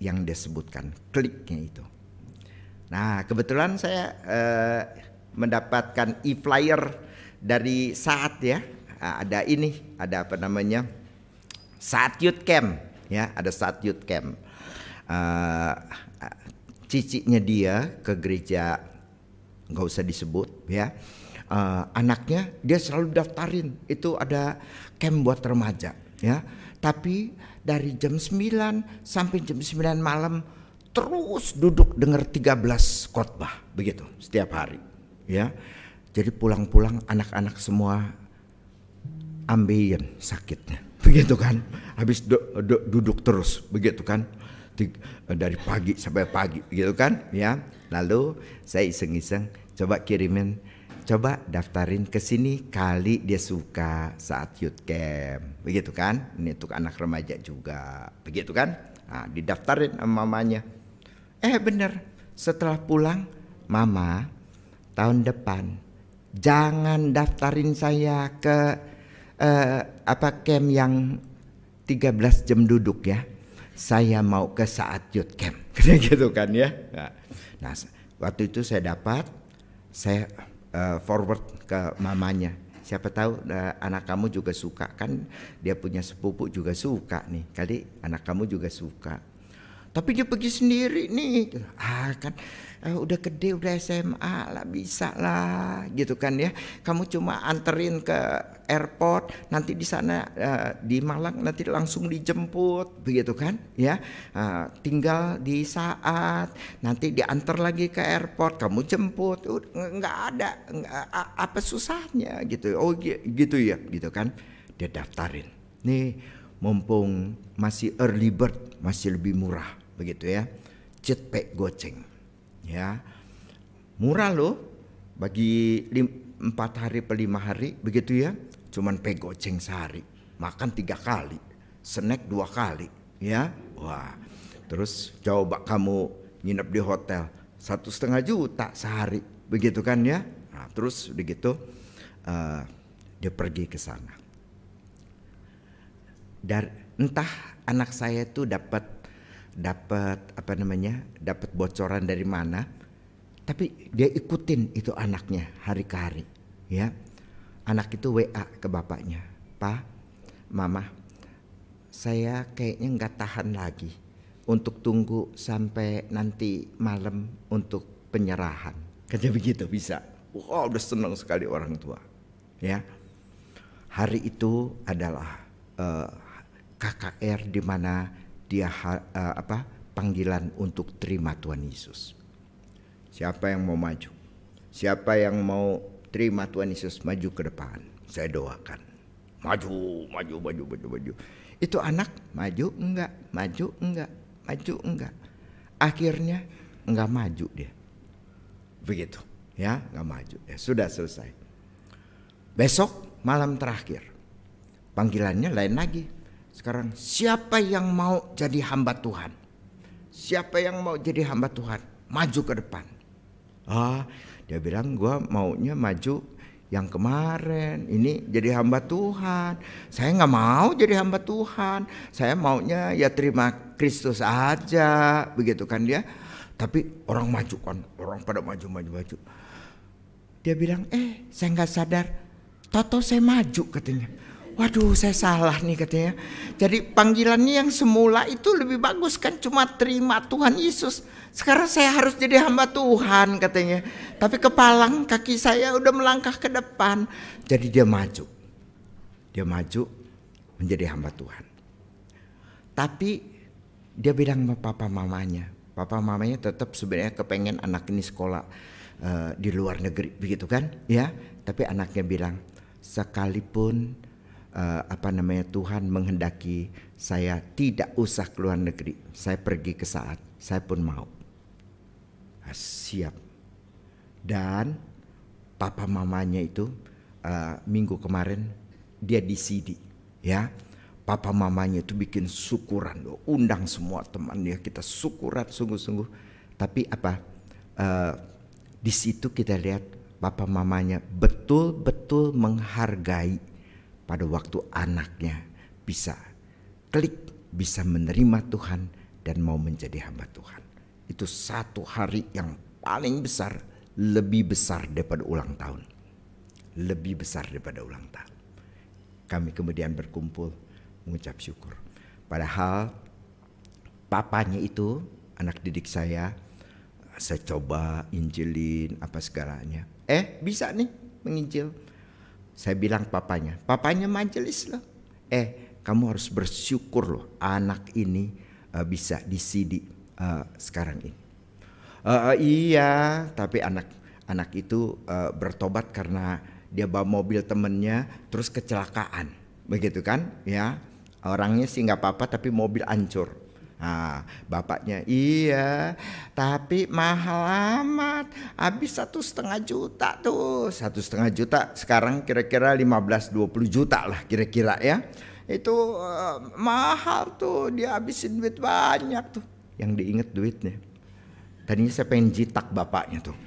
A: yang dia sebutkan kliknya itu. Nah, kebetulan saya mendapatkan e-flyer dari Saat ya. Ada ini, ada apa namanya? Saat Youth Camp ya, ada Saat Youth Camp. Cicinya dia ke gereja, nggak usah disebut ya. Anaknya dia selalu daftarin, itu ada camp buat remaja ya. Tapi dari jam 9 sampai jam 9 malam terus duduk dengar 13 khotbah begitu setiap hari ya. Jadi pulang-pulang anak-anak semua ambeien sakitnya begitu kan. Habis duduk terus begitu kan. Dari pagi sampai pagi begitu kan ya. Lalu saya iseng-iseng coba kirimin, coba daftarin ke sini kali dia suka Saat Youth Camp begitu kan. Ini untuk anak remaja juga begitu kan. Nah, didaftarin sama mamanya. Bener, setelah pulang, mama tahun depan jangan daftarin saya ke camp yang 13 jam duduk ya. Saya mau ke Saat Youth Camp gitu kan ya. Nah, waktu itu saya dapat, saya forward ke mamanya. Siapa tahu anak kamu juga suka, kan dia punya sepupu juga suka nih, kali anak kamu juga suka. Tapi dia pergi sendiri nih, kan udah gede, udah SMA lah, bisa lah gitu kan ya. Kamu cuma anterin ke airport, nanti di sana di Malang nanti langsung dijemput begitu kan ya. Tinggal di Saat, nanti diantar lagi ke airport, kamu jemput, nggak ada apa susahnya gitu. Oh gitu ya gitu kan. Dia daftarin nih, mumpung masih early bird, masih lebih murah begitu ya. Jetpack goceng ya, murah loh, bagi 4 hari per 5 hari begitu ya. Cuman pay goceng sehari, makan 3 kali, snack 2 kali ya. Wah, terus coba kamu nginep di hotel 1,5 juta sehari begitu kan ya. Nah, terus udah gitu dia pergi ke sana. Dan entah anak saya itu dapat apa namanya, dapat bocoran dari mana, tapi dia ikutin itu anaknya hari ke hari ya. Anak itu WA ke bapaknya, "Pak, Mama, saya kayaknya nggak tahan lagi untuk tunggu sampai nanti malam untuk penyerahan." Katanya begitu bisa. Wah, udah senang sekali orang tua ya. Hari itu adalah KKR di mana dia panggilan untuk terima Tuhan Yesus. Siapa yang mau maju? Siapa yang mau terima Tuhan Yesus, maju ke depan? Saya doakan. Maju. Itu anak maju enggak, maju enggak. Akhirnya enggak maju dia. Begitu ya, enggak maju. Ya, sudah selesai. Besok malam terakhir, panggilannya lain lagi. Sekarang siapa yang mau jadi hamba Tuhan? Siapa yang mau jadi hamba Tuhan? Maju ke depan. Dia bilang, gua maunya maju yang kemarin. Ini jadi hamba Tuhan. Saya nggak mau jadi hamba Tuhan. Saya maunya ya terima Kristus aja, begitu kan dia. Tapi orang maju kan, orang pada maju. Dia bilang, saya nggak sadar, tahu saya maju katanya. Waduh, saya salah nih katanya. Jadi panggilannya yang semula itu lebih bagus kan, cuma terima Tuhan Yesus. Sekarang saya harus jadi hamba Tuhan katanya. Tapi kepalang kaki saya udah melangkah ke depan. Jadi dia maju. Dia maju menjadi hamba Tuhan. Tapi dia bilang sama papa mamanya. Papa mamanya tetap sebenarnya kepengen anak ini sekolah di luar negeri begitu kan ya. Tapi anaknya bilang, sekalipun Tuhan menghendaki saya tidak usah keluar negeri, saya pergi ke Saat, saya pun mau. Siap. Dan papa mamanya itu minggu kemarin dia di CD, ya. Papa mamanya itu bikin syukuran, undang semua teman ya, kita syukuran sungguh-sungguh. Tapi di situ kita lihat papa mamanya betul-betul menghargai pada waktu anaknya bisa klik, bisa menerima Tuhan dan mau menjadi hamba Tuhan. Itu satu hari yang paling besar, lebih besar daripada ulang tahun. Lebih besar daripada ulang tahun. Kami kemudian berkumpul mengucap syukur. Padahal papanya itu, anak didik saya coba injilin apa segalanya. Bisa nih menginjil. Saya bilang papanya majelis loh. Kamu harus bersyukur loh, anak ini bisa disidi sekarang ini. Iya, tapi anak itu bertobat karena dia bawa mobil temennya terus kecelakaan, begitu kan? Ya, orangnya sih nggak apa-apa tapi mobil hancur. Nah, bapaknya iya, tapi mahal amat, habis 1,5 juta tuh, 1,5 juta sekarang kira-kira 15-20 juta lah kira-kira ya. Itu mahal tuh, dia habisin duit banyak tuh. Yang diinget duitnya. Tadinya saya pengen jitak bapaknya tuh,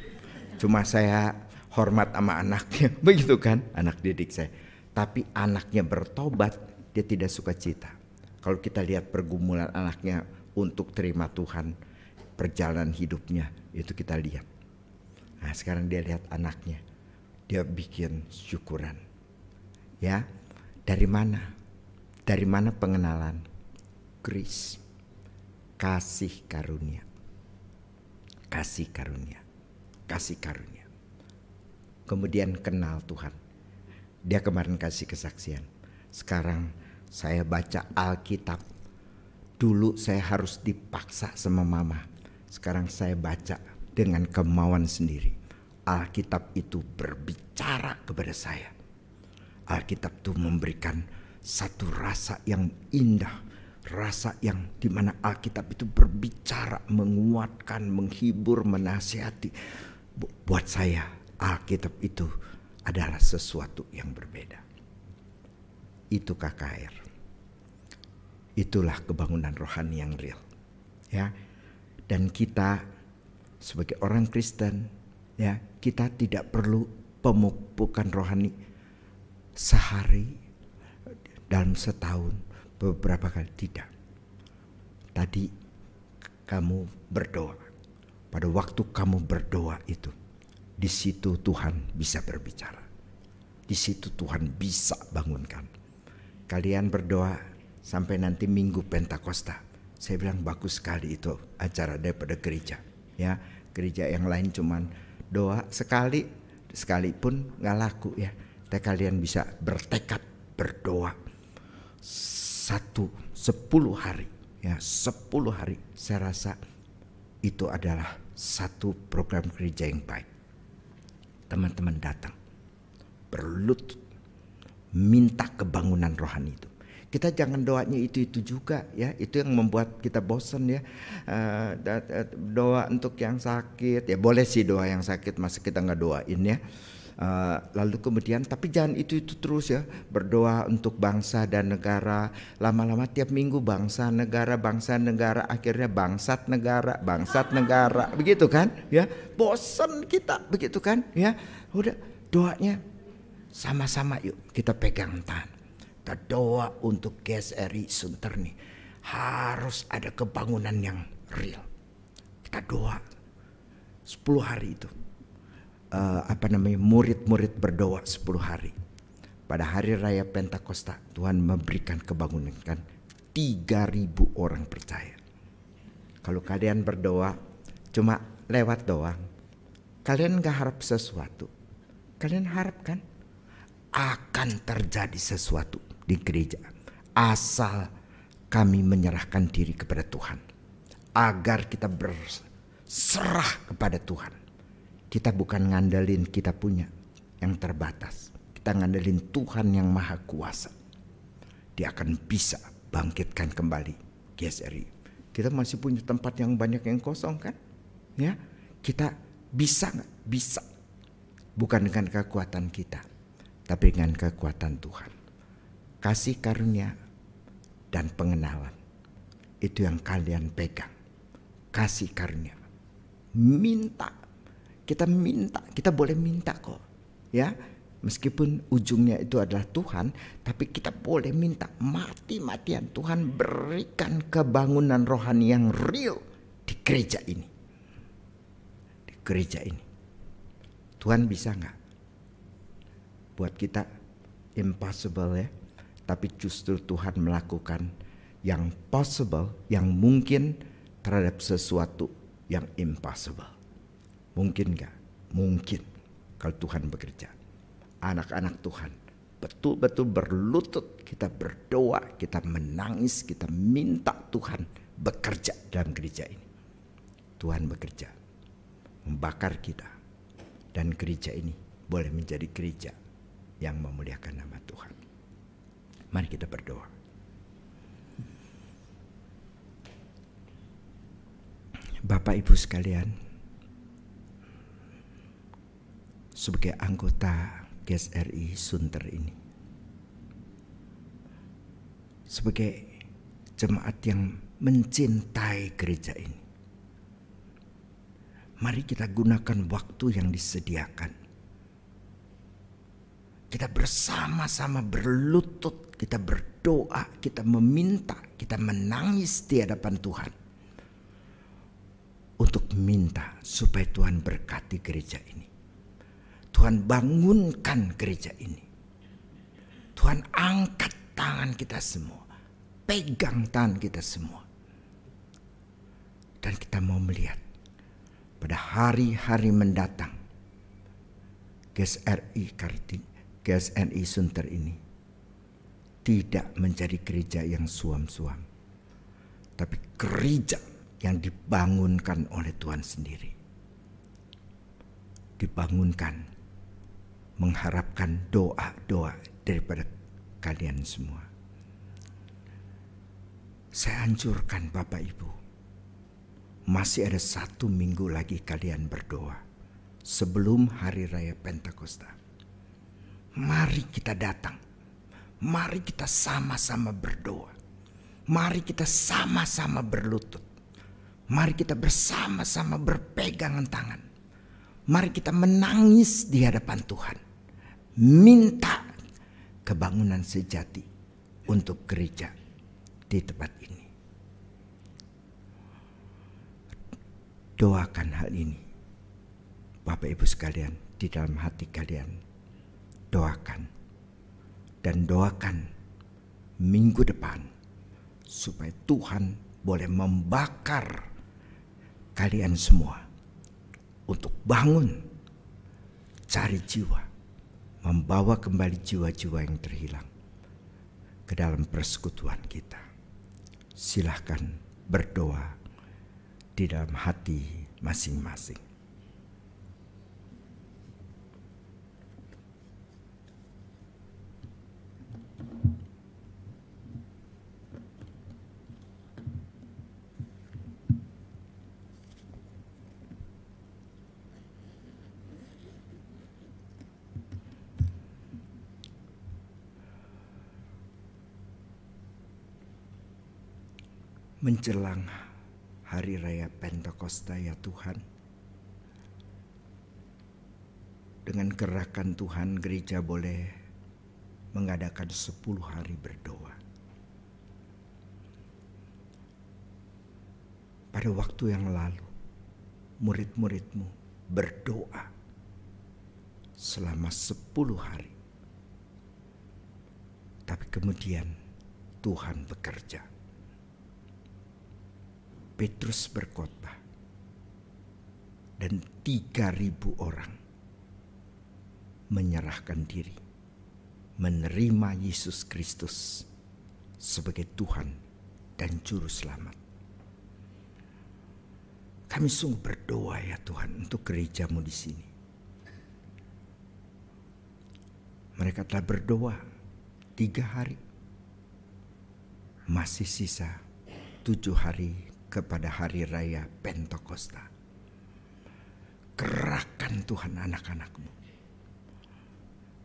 A: cuma saya hormat sama anaknya, begitu kan, anak didik saya. Tapi anaknya bertobat, dia tidak suka cita. Kalau kita lihat pergumulan anaknya untuk terima Tuhan, perjalanan hidupnya itu kita lihat. Nah, sekarang dia lihat anaknya, dia bikin syukuran. Ya, dari mana? Dari mana pengenalan? Grace, kasih karunia, kasih karunia, kasih karunia. Kemudian kenal Tuhan. Dia kemarin kasih kesaksian. Sekarang saya baca Alkitab. Dulu saya harus dipaksa sama mama. Sekarang saya baca dengan kemauan sendiri. Alkitab itu berbicara kepada saya. Alkitab itu memberikan satu rasa yang indah. Rasa yang dimana Alkitab itu berbicara, menguatkan, menghibur, menasihati. Buat saya Alkitab itu adalah sesuatu yang berbeda. Itu KKR. Itulah kebangunan rohani yang real. Ya. Dan kita sebagai orang Kristen, ya, kita tidak perlu pemupukan rohani sehari, dalam setahun, beberapa kali, tidak. Tadi kamu berdoa. Pada waktu kamu berdoa itu, di situ Tuhan bisa berbicara. Di situ Tuhan bisa bangunkan. Kalian berdoa sampai nanti Minggu Pentakosta. Saya bilang bagus sekali itu acara daripada gereja. Ya, gereja yang lain cuman doa sekali, sekalipun nggak laku ya. Tapi kalian bisa bertekad berdoa 10 hari, ya 10 hari. Saya rasa itu adalah satu program gereja yang baik. Teman-teman datang, berlutut, minta kebangunan rohani itu. Kita jangan doanya itu juga ya, itu yang membuat kita bosan ya. Doa untuk yang sakit ya boleh sih, doa yang sakit masa kita nggak doain ya. Lalu kemudian tapi jangan itu terus ya, berdoa untuk bangsa dan negara. Lama-lama tiap minggu bangsa negara, akhirnya bangsat negara, begitu kan ya. Bosan kita begitu kan ya. Udah, doanya sama-sama yuk kita pegang tangan. Kita doa untuk GSRI Sunter nih. Harus ada kebangunan yang real. Kita doa 10 hari itu. Murid-murid berdoa 10 hari. Pada hari raya Pentakosta Tuhan memberikan kebangunan kan. 3.000 orang percaya. Kalau kalian berdoa cuma lewat doang, kalian gak harap sesuatu. Kalian harapkan akan terjadi sesuatu di gereja asal kami menyerahkan diri kepada Tuhan, agar kita berserah kepada Tuhan. Kita bukan ngandelin kita punya yang terbatas, kita ngandelin Tuhan yang maha kuasa. Dia akan bisa bangkitkan kembali GSRI. Kita masih punya tempat yang banyak yang kosong kan? Ya, kita bisa nggak? Bisa. Bukan dengan kekuatan kita, tapi dengan kekuatan Tuhan. Kasih karunia dan pengenalan. Itu yang kalian pegang. Kasih karunia. Minta. Kita minta. Kita boleh minta kok. Ya, meskipun ujungnya itu adalah Tuhan, tapi kita boleh minta mati-matian. Tuhan berikan kebangunan rohani yang real di gereja ini. Di gereja ini. Tuhan bisa nggak? Buat kita impossible ya. Tapi justru Tuhan melakukan yang possible, yang mungkin terhadap sesuatu yang impossible. Mungkin nggak? Mungkin kalau Tuhan bekerja. Anak-anak Tuhan betul-betul berlutut, kita berdoa, kita menangis, kita minta Tuhan bekerja dalam gereja ini. Tuhan bekerja, membakar kita, dan gereja ini boleh menjadi gereja yang memuliakan nama Tuhan. Mari kita berdoa. Bapak Ibu sekalian, sebagai anggota GSRI Sunter ini, sebagai jemaat yang mencintai gereja ini, mari kita gunakan waktu yang disediakan. Kita bersama-sama berlutut, kita berdoa, kita meminta, kita menangis di hadapan Tuhan. Untuk minta supaya Tuhan berkati gereja ini. Tuhan bangunkan gereja ini. Tuhan angkat tangan kita semua. Pegang tangan kita semua. Dan kita mau melihat pada hari-hari mendatang GSRI Sunter ini tidak menjadi gereja yang suam-suam, tapi gereja yang dibangunkan oleh Tuhan sendiri. Dibangunkan mengharapkan doa-doa daripada kalian semua. Saya anjurkan Bapak Ibu, masih ada 1 minggu lagi kalian berdoa sebelum hari raya Pentakosta. Mari kita datang. Mari kita sama-sama berdoa. Mari kita sama-sama berlutut. Mari kita bersama-sama berpegangan tangan. Mari kita menangis di hadapan Tuhan. Minta kebangunan sejati untuk gereja di tempat ini. Doakan hal ini, Bapak Ibu sekalian, di dalam hati kalian. Doakan dan doakan minggu depan supaya Tuhan boleh membakar kalian semua untuk bangun, cari jiwa, membawa kembali jiwa-jiwa yang terhilang ke dalam persekutuan kita. Silahkan berdoa di dalam hati masing-masing. Menjelang hari raya Pentakosta ya Tuhan, dengan gerakan Tuhan gereja boleh mengadakan 10 hari berdoa. Pada waktu yang lalu, murid-murid-Mu berdoa selama 10 hari. Tapi kemudian Tuhan bekerja. Petrus berkhotbah dan 3.000 orang menyerahkan diri, menerima Yesus Kristus sebagai Tuhan dan Juru Selamat. Kami sungguh berdoa ya Tuhan untuk gereja-Mu di sini. Mereka telah berdoa 3 hari, masih sisa 7 hari kepada hari raya Pentakosta. Gerakkan Tuhan anak-anak-Mu.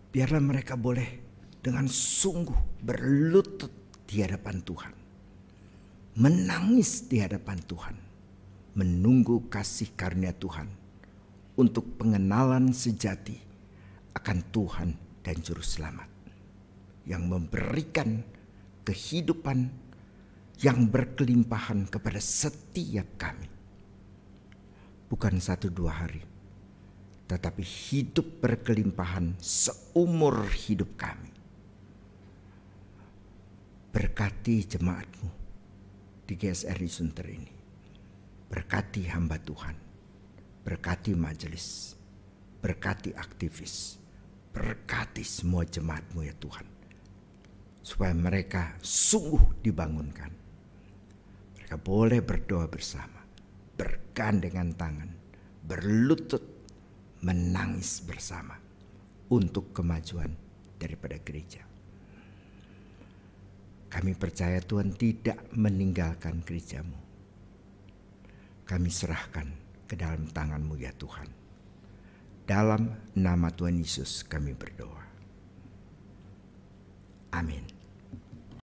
A: Biarlah mereka boleh dengan sungguh berlutut di hadapan Tuhan. Menangis di hadapan Tuhan. Menunggu kasih karunia Tuhan untuk pengenalan sejati akan Tuhan dan Juru Selamat yang memberikan kehidupan yang berkelimpahan kepada setiap kami. Bukan 1-2 hari, tetapi hidup berkelimpahan seumur hidup kami. Berkati jemaat-Mu di GSRI Sunter ini. Berkati hamba Tuhan. Berkati majelis. Berkati aktivis. Berkati semua jemaat-Mu ya Tuhan. Supaya mereka sungguh dibangunkan. Mereka boleh berdoa bersama. Bergandengan tangan. Berlutut. Menangis bersama. Untuk kemajuan daripada gereja. Kami percaya Tuhan tidak meninggalkan gereja-Mu. Kami serahkan ke dalam tangan-Mu ya Tuhan. Dalam nama Tuhan Yesus kami berdoa. Amin.